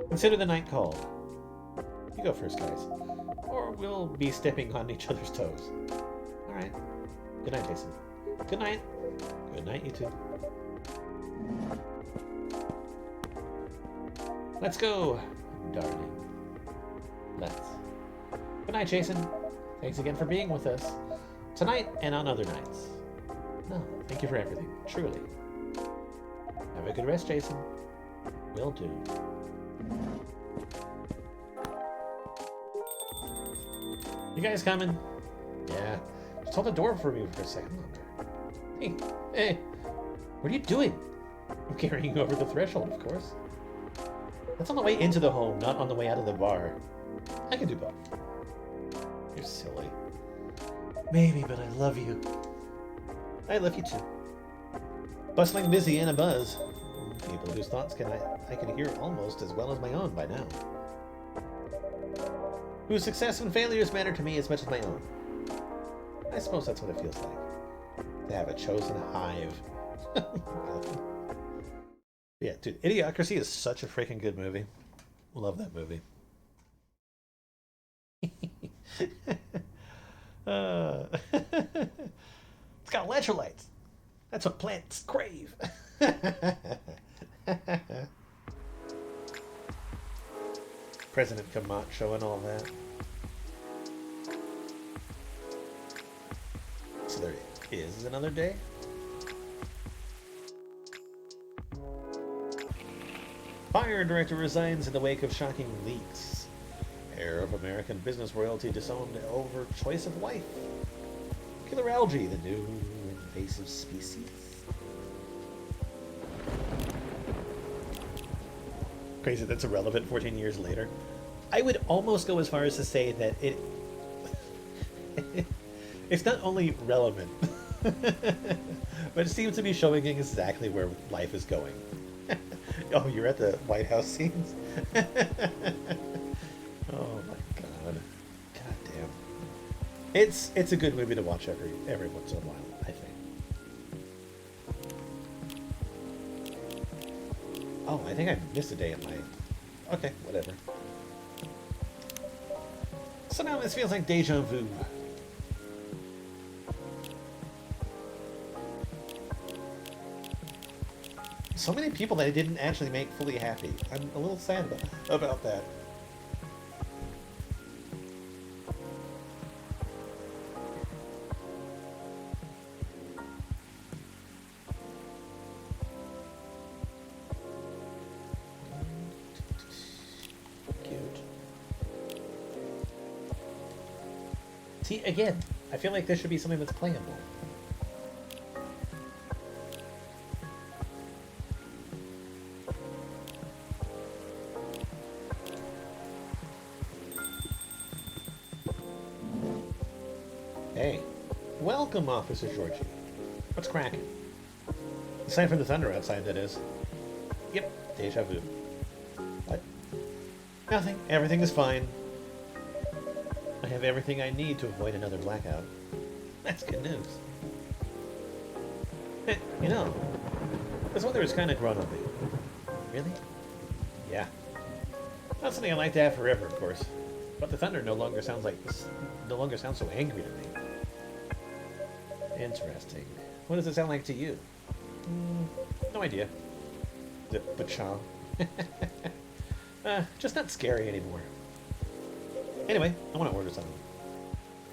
Consider the night called. You go first, guys. Or we'll be stepping on each other's toes. Alright. Good night, Jason. Good night. Good night, you two. Let's go, darling. Let's. Good night, Jason. Thanks again for being with us. Tonight and on other nights. No, thank you for everything. Truly. Have a good rest, Jason. Will do. You guys coming? Yeah. Just hold the door for me for a second longer. Hey, what are you doing? I'm carrying you over the threshold, of course. That's on the way into the home, not on the way out of the bar. I can do both. You're silly. Maybe, but I love you. I love you too. Bustling, busy, and a buzz. People whose thoughts I can hear almost as well as my own by now. Whose success and failures matter to me as much as my own. I suppose that's what it feels like. To have a chosen hive. Yeah, dude, Idiocracy is such a freaking good movie. Love that movie. It's got electrolytes. That's what plants crave. President Camacho and all that. So there is another day? Fire director resigns in the wake of shocking leaks. Heir of American business royalty disowned over choice of wife. Killer algae, the new invasive species. Crazy that's irrelevant 14 years later. I would almost go as far as to say that it's not only relevant, but it seems to be showing exactly where life is going. Oh, you're at the White House scenes? Oh my god. God damn. It's a good movie to watch every once in a while, I think. Oh, I think I missed a day in my... Okay, whatever. So now this feels like deja vu. So many people that I didn't actually make fully happy. I'm a little sad about that. See, again, I feel like this should be something that's playable. Hey, welcome, Officer Georgie. What's cracking? Aside from the thunder outside, that is. Yep, deja vu. What? Nothing. Everything is fine. I have everything I need to avoid another blackout. That's good news. Hey, you know, this weather is kind of grown on me. Really? Yeah. Not something I like to have forever, of course. But the thunder no longer sounds so angry to me. Interesting. What does it sound like to you? No idea. Pachang. Just not scary anymore. Anyway, I want to order something.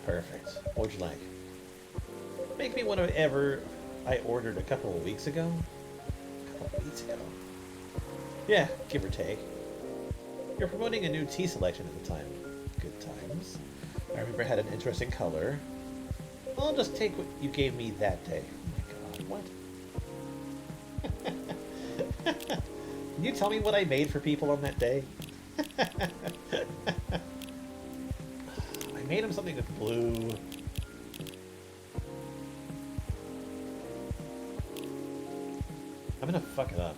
Perfect. What would you like? Make me whatever I ordered a couple of weeks ago. A couple of weeks ago? Yeah, give or take. You're promoting a new tea selection at the time. Good times. I remember it had an interesting color. I'll just take what you gave me that day. Oh my god, what? Can you tell me what I made for people on that day? I made them something with blue. I'm gonna fuck it up.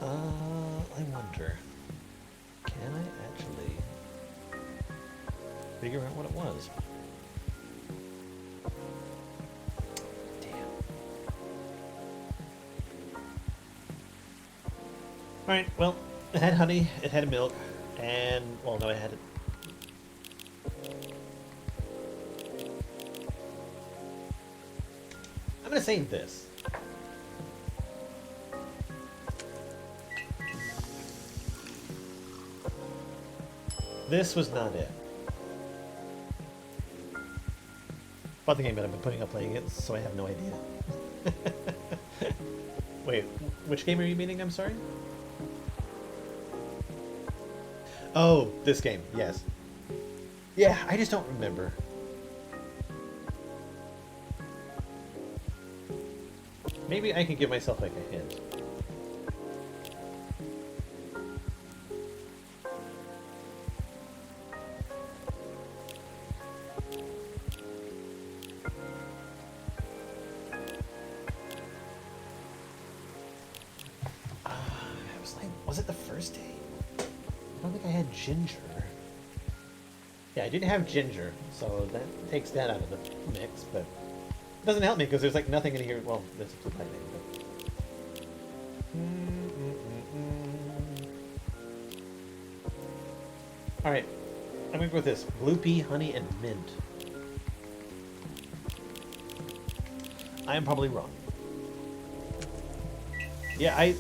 I wonder, can I actually figure out what it was? Damn. Alright, well, it had honey, it had milk, and, well, no, it had it. I'm gonna save this. This was not it. Bought the game, but I've been putting up playing it, so I have no idea. Wait, which game are you meaning? I'm sorry? Oh, this game, yes. Yeah, I just don't remember. Maybe I can give myself like a hint. Was it the first day? I don't think I had ginger. Yeah, I didn't have ginger, so that takes that out of the mix, but it doesn't help me because there's like nothing in here. Well, there's a lightning, but... Alright, I'm gonna go with this. Blue pea, honey, and mint. I am probably wrong. Yeah, I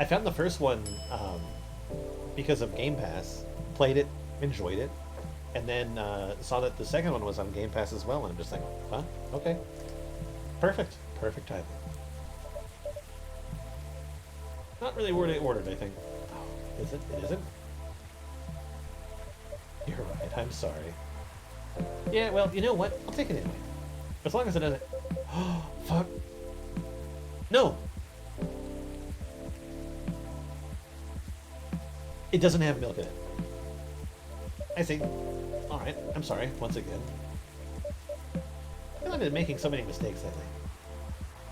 found the first one because of Game Pass, played it, enjoyed it, and then saw that the second one was on Game Pass as well, and I'm just like, huh? Okay. Perfect. Perfect timing. Not really what I ordered, I think. Oh, is it? It isn't? You're right, I'm sorry. Yeah, well, you know what? I'll take it anyway. As long as it doesn't... Oh, fuck. No! It doesn't have milk in it. I see. Alright, I'm sorry, once again. I feel like I've been making so many mistakes lately.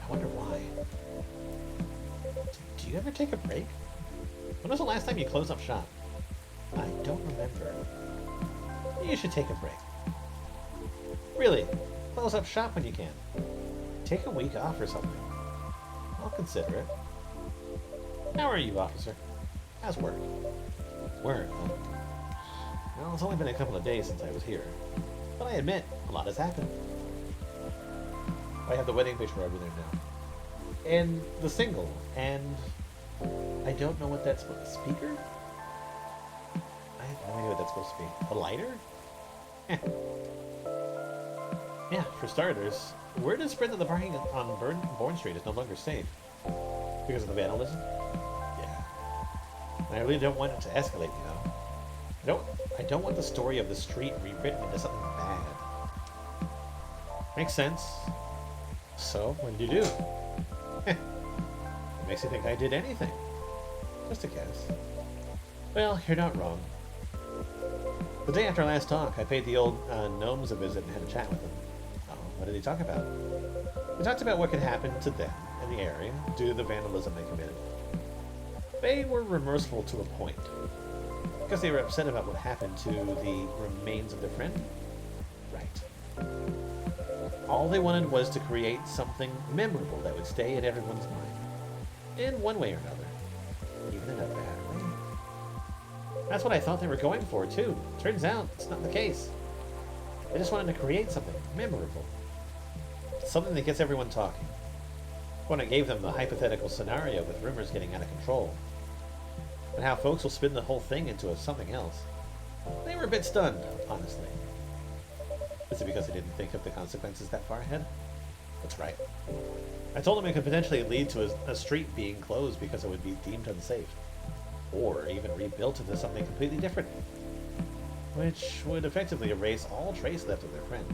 I wonder why. Do you ever take a break? When was the last time you closed up shop? I don't remember. You should take a break. Really, close up shop when you can. Take a week off or something. I'll consider it. How are you, officer? How's work? Work, huh? Well, it's only been a couple of days since I was here. But I admit, a lot has happened. I have the wedding picture over there now. And the single, and... I don't know what that's supposed to be. Speaker? I have no idea what that's supposed to be. A lighter? Yeah, for starters. word has spread that the parking on Bourne Street is no longer safe. Because of the vandalism? Yeah. I really don't want it to escalate, you know. I don't want the story of the street rewritten into something bad. Makes sense. So, what did you do? It makes you think I did anything. Just a guess. Well, you're not wrong. The day after our last talk, I paid the old gnomes a visit and had a chat with them. Oh, what did they talk about? We talked about what could happen to them in the area due to the vandalism they committed. They were remorseful to a point, because they were upset about what happened to the remains of their friend. Right. All they wanted was to create something memorable that would stay in everyone's mind, in one way or another, even in a bad way. That's what I thought they were going for, too. Turns out, it's not the case. They just wanted to create something memorable. Something that gets everyone talking. When I gave them the hypothetical scenario with rumors getting out of control, and how folks will spin the whole thing into something else, they were a bit stunned, honestly. Is it because they didn't think of the consequences that far ahead? That's right. I told them it could potentially lead to a street being closed because it would be deemed unsafe, or even rebuilt into something completely different, which would effectively erase all trace left of their friend.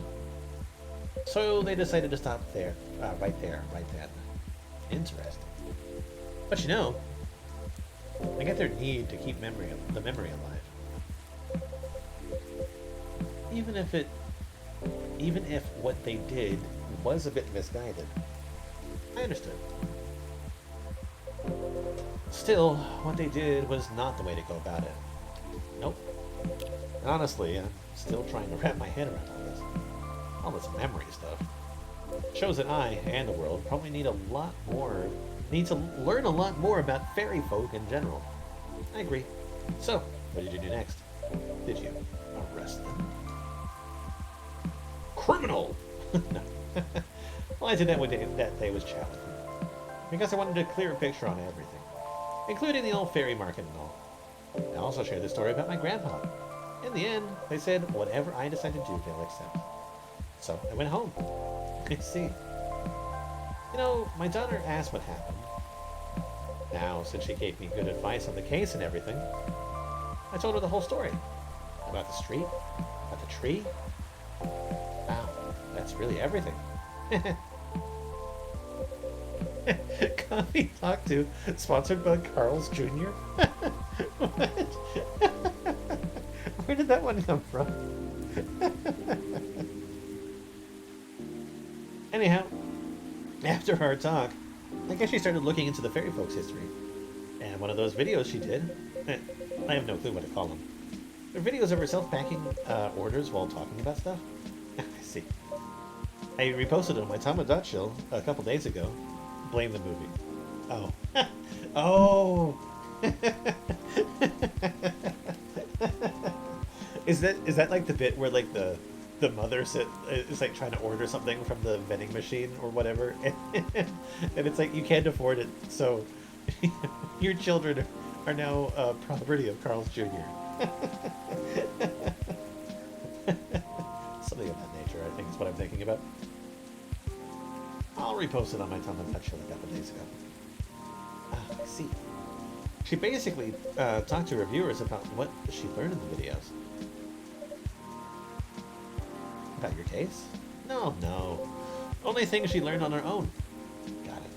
So they decided to stop there, right then. Interesting. But you know, I get their need to keep the memory alive. Even if what they did was a bit misguided. I understood. Still, what they did was not the way to go about it. Nope. And honestly, I'm still trying to wrap my head around all this memory stuff. Shows that I, and the world, probably need to learn a lot more about fairy folk in general. I agree. So, what did you do next? Did you arrest them? Criminal! No. Well, I did that day was chat with them. Because I wanted a clearer picture on everything, including the old fairy market and all. I also shared the story about my grandpa. In the end, they said whatever I decide to do, they'll accept. So I went home. I see. You know, my daughter asked what happened. Now, since she gave me good advice on the case and everything, I told her the whole story. About the street, about the tree. Wow, that's really everything. Coffee Talk To, sponsored by Carl's Jr. What? Where did that one come from? Anyhow, after our talk, I guess she started looking into the fairy folks' history. And one of those videos she did, I have no clue what to call them. They're videos of herself packing orders while talking about stuff. I see. I reposted it on my Tama.chill a couple days ago. Blame the movie. Oh. Oh! Is that like the bit where like the mother is like trying to order something from the vending machine or whatever, and it's like you can't afford it, so your children are now property of Carl's Jr. Something of that nature, I think is what I'm thinking about. I'll repost it on my Tama.chill a couple days ago. I see. She basically talked to reviewers about what she learned in the videos. About your case? No. Only things she learned on her own. Got it.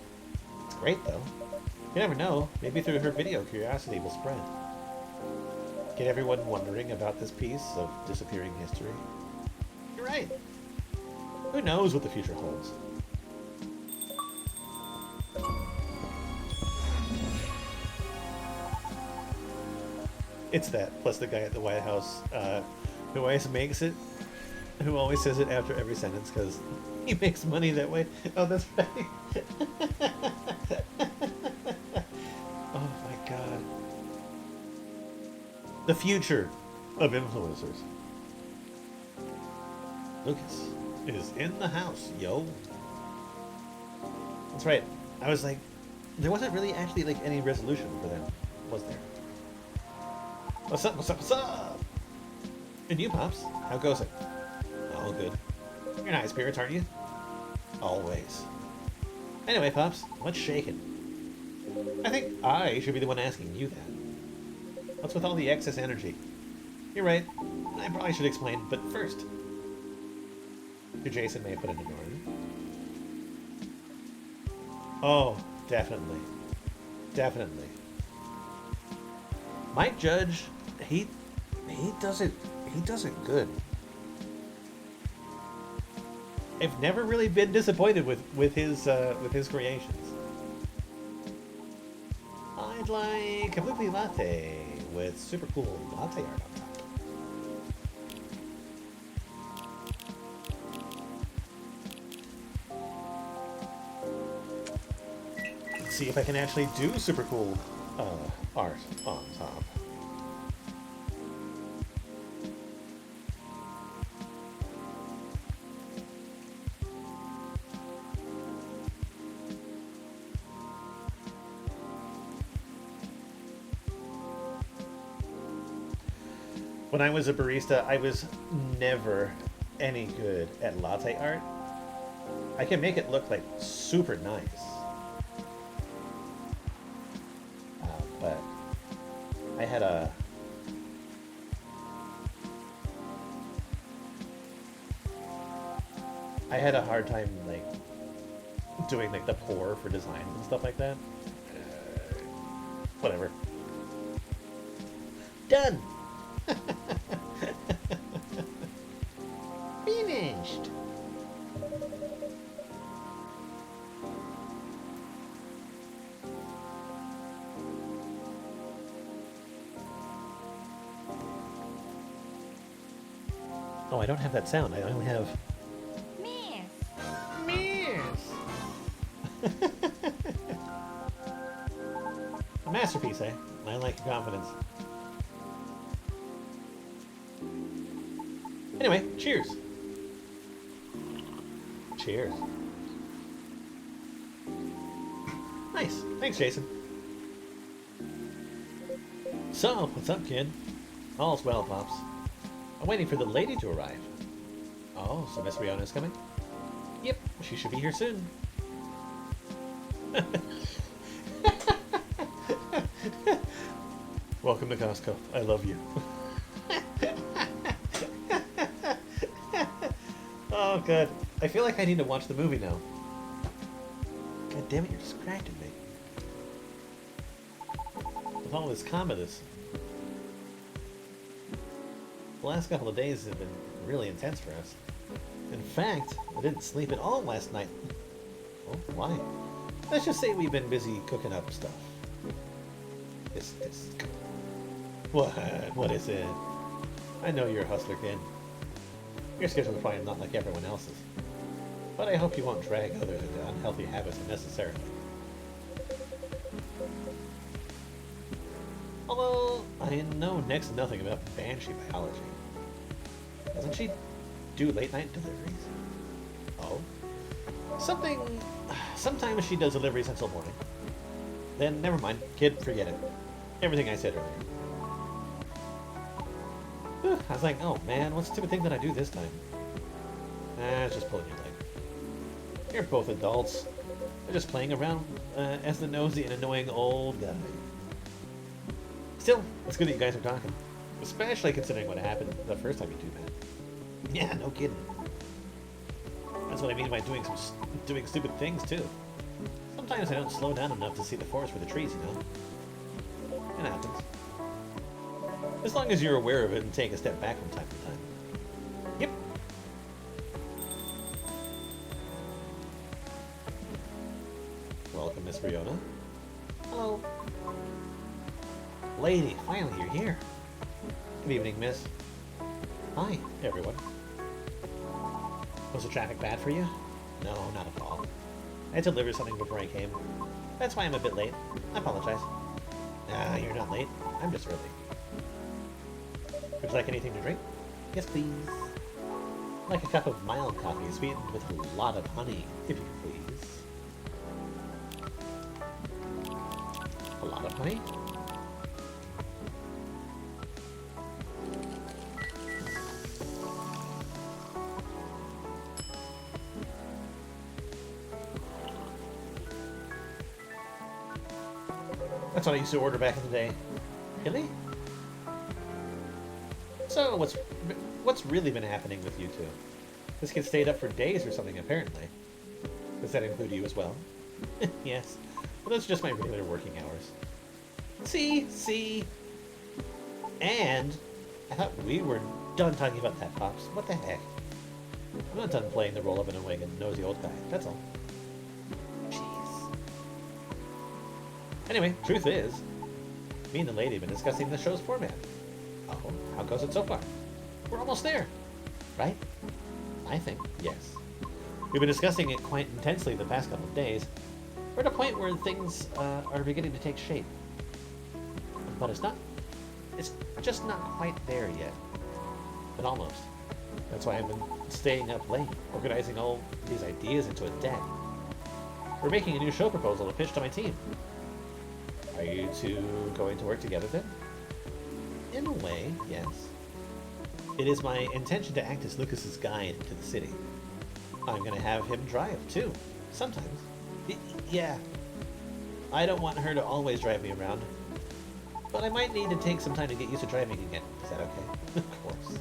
It's great, though. You never know. Maybe through her video, curiosity will spread. Get everyone wondering about this piece of disappearing history. You're right. Who knows what the future holds? It's that, plus the guy at the White House who always says it after every sentence because he makes money that way. Oh, that's right. Oh my god. The future of influencers. Lucas is in the house, yo. That's right. I was like, there wasn't really actually like any resolution for them, was there? What's up? And you, Pops? How goes it? All good. You're nice spirits, aren't you? Always. Anyway, Pops, what's shaking? I think I should be the one asking you that. What's with all the excess energy? You're right. I probably should explain, but first... Jason may have put it in order. Oh, definitely. Definitely. Mike Judge, he does it good. I've never really been disappointed with his creations. I'd like a blueberry latte with super cool latte art on top. Let's see if I can actually do super cool art on top. When I was a barista, I was never any good at latte art. I can make it look like super nice. But I had a hard time like doing like the pour for designs and stuff like that. Whatever. Done. Finished. Oh, I don't have that sound. I only have... Miss! A masterpiece, eh? I like your confidence. Anyway, cheers! Cheers. Nice. Thanks, Jason. So, what's up, kid? All's well, Pops. I'm waiting for the lady to arrive. Oh, so Miss Riona's coming? Yep, she should be here soon. Welcome to Costco. I love you. Oh, good. I feel like I need to watch the movie now. God damn it, you're distracting me. With all this commonness. The last couple of days have been really intense for us. In fact, I didn't sleep at all last night. Oh, why? Let's just say we've been busy cooking up stuff. This... What is it? I know you're a hustler, kid. Your schedule's probably not like everyone else's. But I hope you won't drag others into unhealthy habits unnecessarily. Although, I know next to nothing about banshee biology. Doesn't she do late-night deliveries? Oh? Sometimes she does deliveries until morning. Then, never mind. Kid, forget it. Everything I said earlier. I was like, oh man, what stupid thing did I do this time? It's just pulling your leg. You're both adults. They're just playing around as the nosy and annoying old guy. Still, it's good that you guys are talking. Especially considering what happened the first time you two met. Yeah, no kidding. That's what I mean by doing stupid things too. Sometimes I don't slow down enough to see the forest for the trees, you know? It happens. As long as you're aware of it and take a step back from time to time. Yep. Welcome, Miss Riona. Hello. Lady, finally you're here. Good evening, miss. Hi, everyone. Was the traffic bad for you? No, not at all. I had to deliver something before I came. That's why I'm a bit late. I apologize. Nah, you're not late. I'm just early. Would you like anything to drink? Yes, please. I'd like a cup of mild coffee sweetened with a lot of honey, if you please. A lot of honey? That's what I used to order back in the day. Really? So, what's really been happening with you two? This kid stayed up for days or something, apparently. Does that include you as well? Yes. Well, those are just my regular working hours. See? And I thought we were done talking about that, Pops. What the heck? I'm not done playing the role of an annoying and nosy old guy. That's all. Jeez. Anyway, truth is, me and the lady have been discussing the show's format. Oh, how goes it so far? We're almost there, right? I think, yes. We've been discussing it quite intensely the past couple of days. We're at a point where things are beginning to take shape. But it's just not quite there yet. But almost. That's why I've been staying up late, organizing all these ideas into a deck. We're making a new show proposal to pitch to my team. Are you two going to work together then? In a way, yes. It is my intention to act as Lucas's guide to the city. I'm going to have him drive, too. Sometimes. Yeah. I don't want her to always drive me around. But I might need to take some time to get used to driving again. Is that okay? Of course.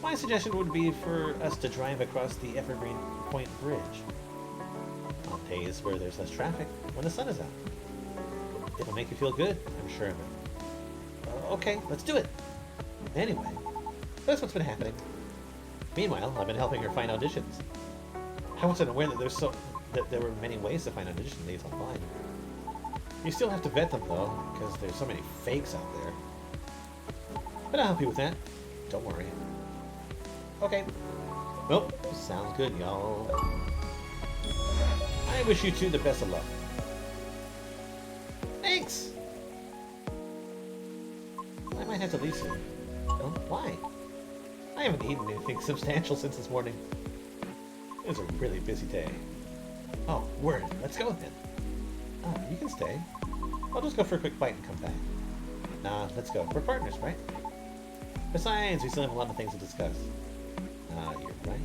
My suggestion would be for us to drive across the Evergreen Point Bridge. On days where there's less traffic, when the sun is out. It'll make you feel good, I'm sure of it. Okay, let's do it. Anyway, that's what's been happening. Meanwhile, I've been helping her find auditions. I wasn't aware that there were many ways to find audition leads online. You still have to vet them though, because there's so many fakes out there. But I'll help you with that. Don't worry. Okay. Well, sounds good, y'all. I wish you two the best of luck. Thanks! I might have to leave soon. Oh, why? I haven't eaten anything substantial since this morning. It was a really busy day. Oh, word. Let's go then. Oh, you can stay. I'll just go for a quick bite and come back. Nah, let's go. We're partners, right? Besides, we still have a lot of things to discuss. You're right.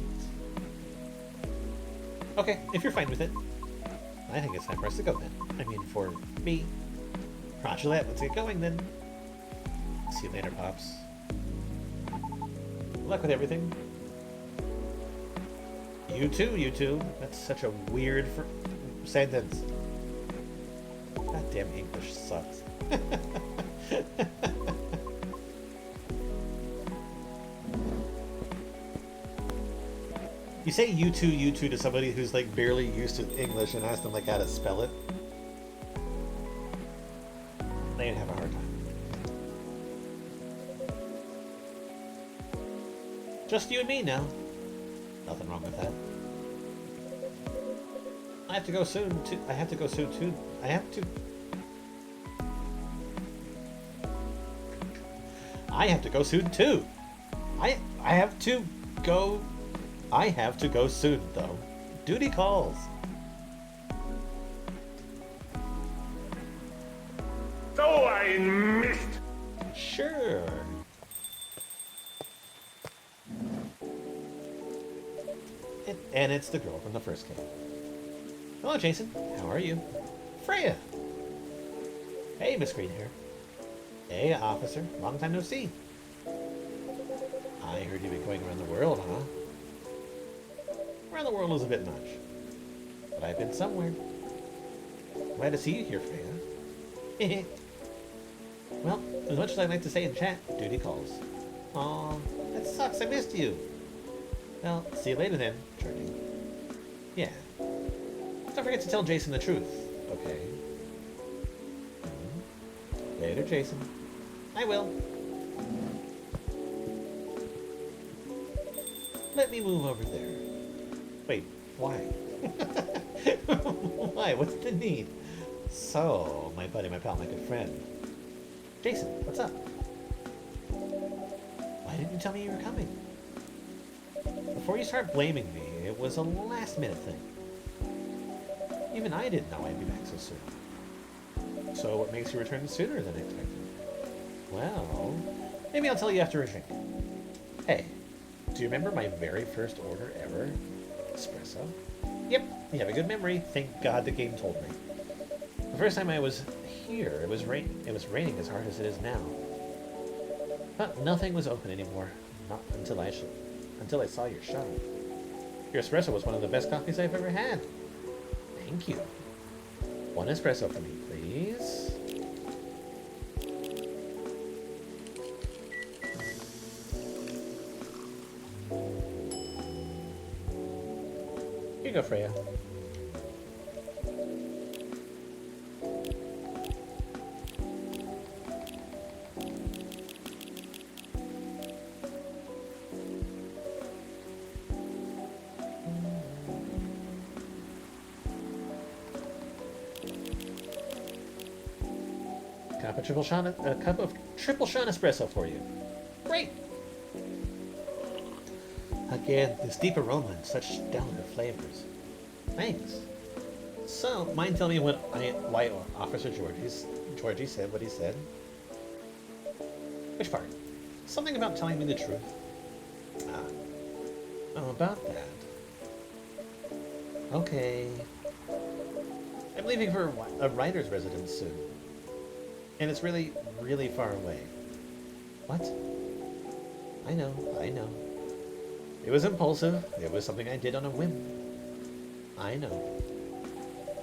Okay, if you're fine with it. I think it's time for us to go then. I mean, for me. Roger that. Let's get going then. See you later, Pops. Good luck with everything. You too. That's such a weird sentence. Goddamn English sucks. You say you too to somebody who's like barely used to English and ask them like how to spell it. They'd have a hard time. Just you and me now. Nothing wrong with that. I have to go soon too. I have to go soon too. I have to go soon too. I have to go soon though. Duty calls. So I missed. Sure. And it's the girl from the first game. Hello, Jason. How are you? Freya. Hey, Miss Greenhair. Hey, officer. Long time no see. I heard you've been going around the world, huh? Around the world is a bit much. But I've been somewhere. Glad to see you here, Freya. Well, as much as I'd like to say in chat, duty calls. Aw, that sucks. I missed you. Well, see you later then, Charlie. Yeah. Don't forget to tell Jason the truth, okay? Later, Jason. I will. Let me move over there. Wait, why? Why? What's the need? So, my buddy, my pal, my good friend. Jason, what's up? Why didn't you tell me you were coming? Before you start blaming me, it was a last-minute thing. Even I didn't know I'd be back so soon. So what makes you return sooner than expected? Well, maybe I'll tell you after a drink. Hey, do you remember my very first order ever? Espresso? Yep, you have a good memory. Thank God the game told me. The first time I was here, it was raining as hard as it is now. But nothing was open anymore. Not until I saw your shop. Your espresso was one of the best coffees I've ever had. Thank you. One espresso for me, please. Here you go, Freya. A cup of triple shot espresso for you. Great! Again, this deep aroma and such delicate flavors. Thanks. So, mind telling me why Officer Georgie said what he said? Which part? Something about telling me the truth. Oh, about that. Okay. I'm leaving for a writer's residence soon. And it's really, really far away. What? I know. It was impulsive. It was something I did on a whim. I know.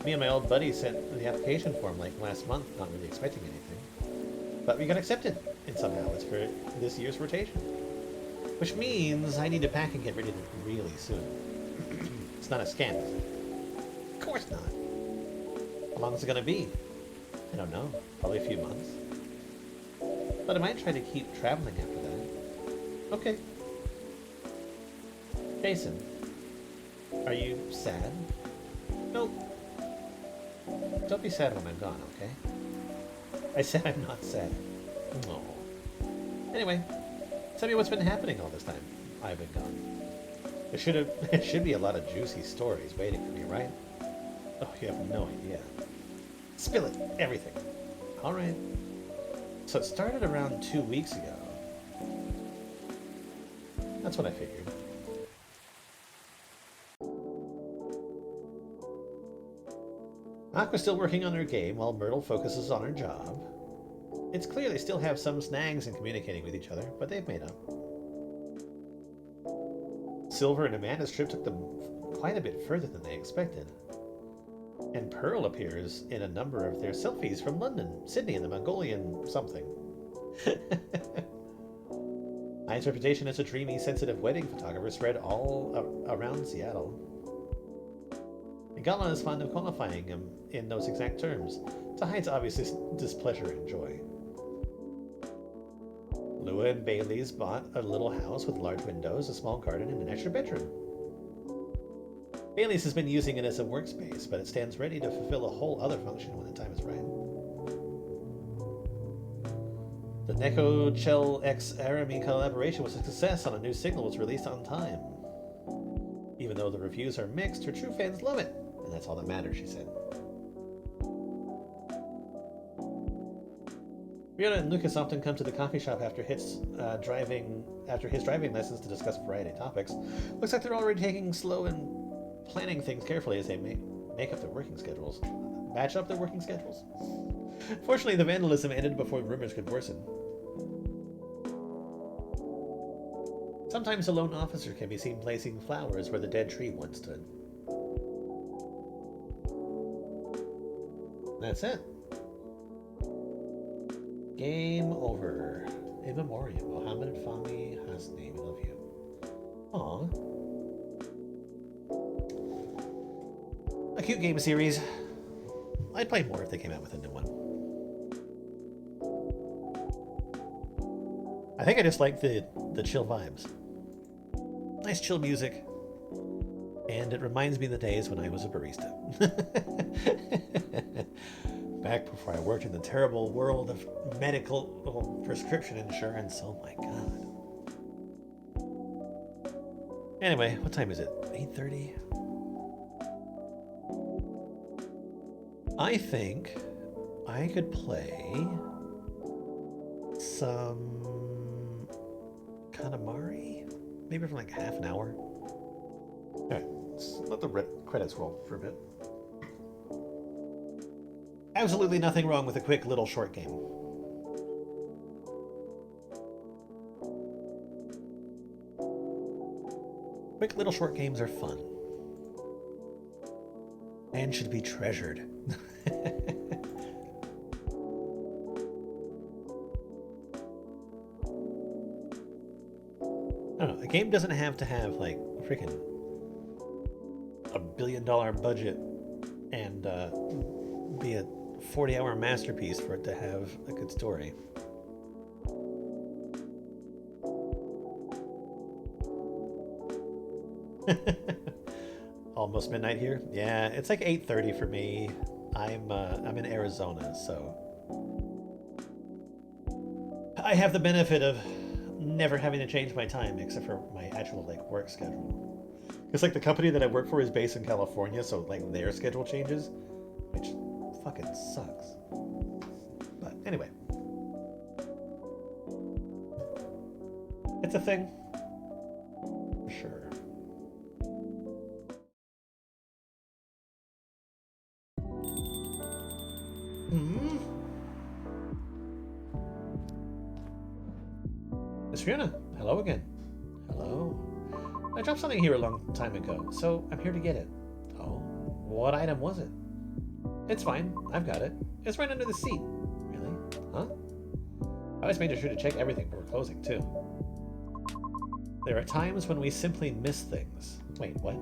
Me and my old buddy sent the application form like last month, not really expecting anything. But we got accepted, and somehow it's for this year's rotation. Which means I need to pack and get ready really soon. It's not a scam, is it? Of course not. How long is it gonna be? I don't know. Probably a few months. But I might try to keep traveling after that. Okay. Jason, are you sad? Nope. Don't be sad when I'm gone, okay? I said I'm not sad. No. Anyway, tell me what's been happening all this time I've been gone. There should be a lot of juicy stories waiting for me, right? Oh, you have no idea. Spill it. Everything. All right. So it started around 2 weeks ago. That's what I figured. Aqua's still working on her game while Myrtle focuses on her job. It's clear they still have some snags in communicating with each other, but they've made up. Silver and Amanda's trip took them quite a bit further than they expected. And Pearl appears in a number of their selfies from London, Sydney, and the Mongolian something. I's reputation as a dreamy, sensitive wedding photographer spread all around Seattle. And Gala is fond of qualifying him in those exact terms, to Hyde's obvious displeasure and joy. Lua and Bailey's bought a little house with large windows, a small garden, and an extra bedroom. Bailey's has been using it as a workspace, but it stands ready to fulfill a whole other function when the time is right. The Neko Chell X Arami collaboration was a success, and a new signal was released on time. Even though the reviews are mixed, her true fans love it, and that's all that matters, she said. Rihanna and Lucas often come to the coffee shop after his driving lessons to discuss a variety of topics. Looks like they're already taking slow and planning things carefully as they make up their working schedules. Match up their working schedules? Fortunately, the vandalism ended before rumors could worsen. Sometimes a lone officer can be seen placing flowers where the dead tree once stood. That's it. Game over. In memoriam, Mohammed Fahmy Hasni, we love you. Aww. A cute game series. I'd play more if they came out with a new one. I think I just like the chill vibes. Nice chill music. And it reminds me of the days when I was a barista. Back before I worked in the terrible world of medical prescription insurance. Oh my god. Anyway, what time is it? 8:30? I think I could play some Katamari? Maybe for like half an hour. Alright, let's let the credits roll for a bit. absolutely nothing wrong with a quick little short game. Quick little short games are fun. And should be treasured. I don't know, a game doesn't have to have, like, freaking $1 billion budget and be a 40-hour masterpiece for it to have a good story. Almost midnight here. Yeah, it's like 8:30 for me. I'm in Arizona, so I have the benefit of never having to change my time except for my actual like work schedule. It's like the company that I work for is based in California, so like their schedule changes, which fucking sucks. But anyway, it's a thing for sure. Miss Fiona, hello again. Hello. I dropped something here a long time ago, so I'm here to get it. Oh, what item was it? It's fine, I've got it. It's right under the seat. Really? Huh? I always made sure to check everything before closing, too. There are times when we simply miss things. Wait, what?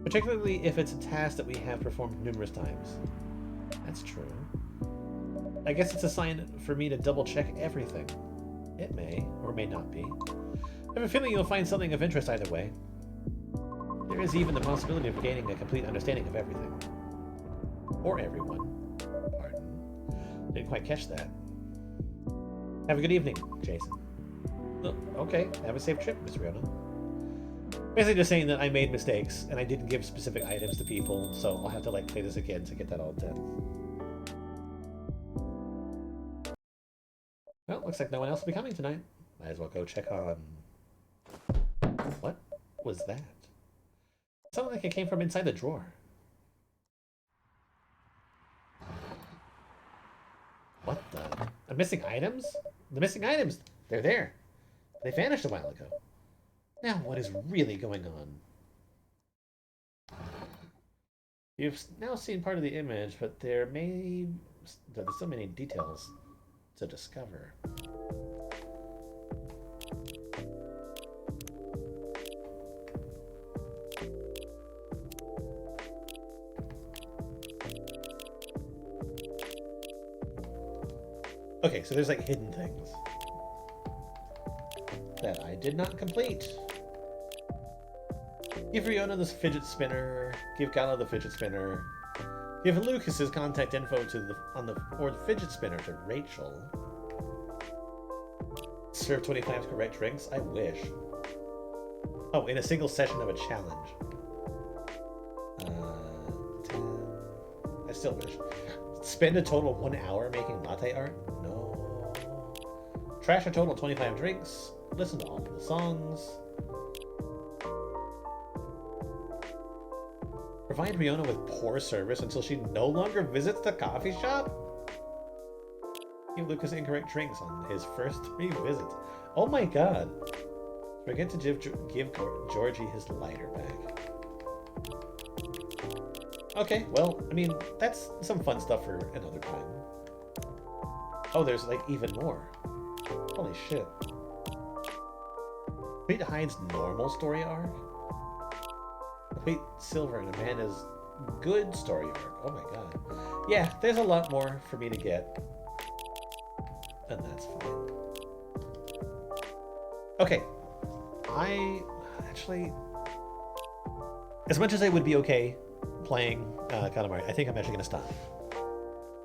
Particularly if it's a task that we have performed numerous times. That's true. I guess it's a sign for me to double check everything. It may, or may not be. I have a feeling you'll find something of interest either way. There is even the possibility of gaining a complete understanding of everything. Or everyone. Pardon. Didn't quite catch that. Have a good evening, Jason. Oh, okay, have a safe trip, Miss Riona. Basically just saying that I made mistakes, and I didn't give specific items to people, so I'll have to like play this again to get that all done. Well, looks like no one else will be coming tonight. Might as well go check on... What was that? It sounded like it came from inside the drawer. What the missing items? The missing items! They're there. They vanished a while ago. Now what is really going on? You've now seen part of the image, but there's so many details to discover. Okay, so there's like hidden things that I did not complete. Give Riona the fidget spinner. Give Gala the fidget spinner. Give Lucas's contact info to the fidget spinner to Rachel. Serve 25 correct drinks? I wish. Oh, in a single session of a challenge. 10. I still wish. Spend a total of 1 hour making latte art? No. Trash a total of 25 drinks. Listen to all the songs. Provide Riona with poor service until she no longer visits the coffee shop? Give Lucas incorrect drinks on his first 3 visits. Oh my god. Forget to give Georgie his lighter back. Okay, well, I mean, that's some fun stuff for another time. Oh, there's like even more. Holy shit. Complete Hyde's normal story arc? Complete Silver and Amanda's good story arc. Oh my god. Yeah, there's a lot more for me to get. And that's fine. Okay. I actually... As much as I would be okay playing Katamari, I think I'm actually going to stop.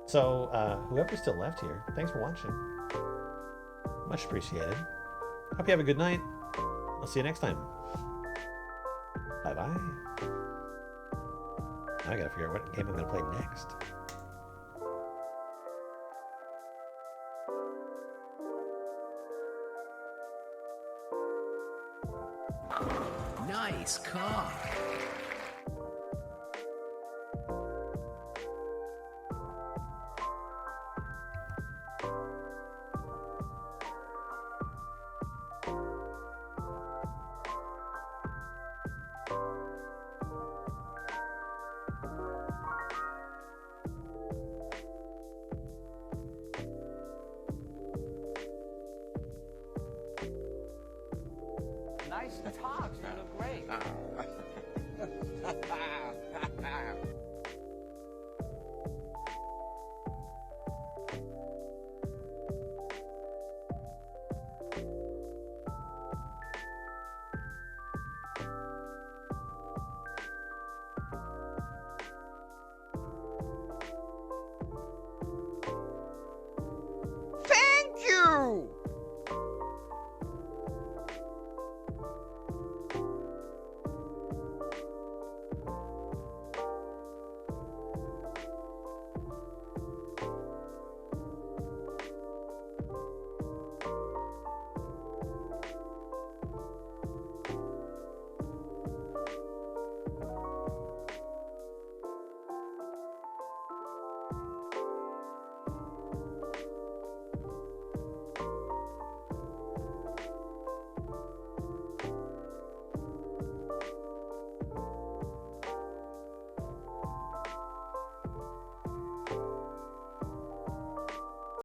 So, whoever's still left here, thanks for watching. Much appreciated. Hope you have a good night. I'll see you next time. Bye-bye. Now I gotta figure out what game I'm gonna play next. Nice car. time.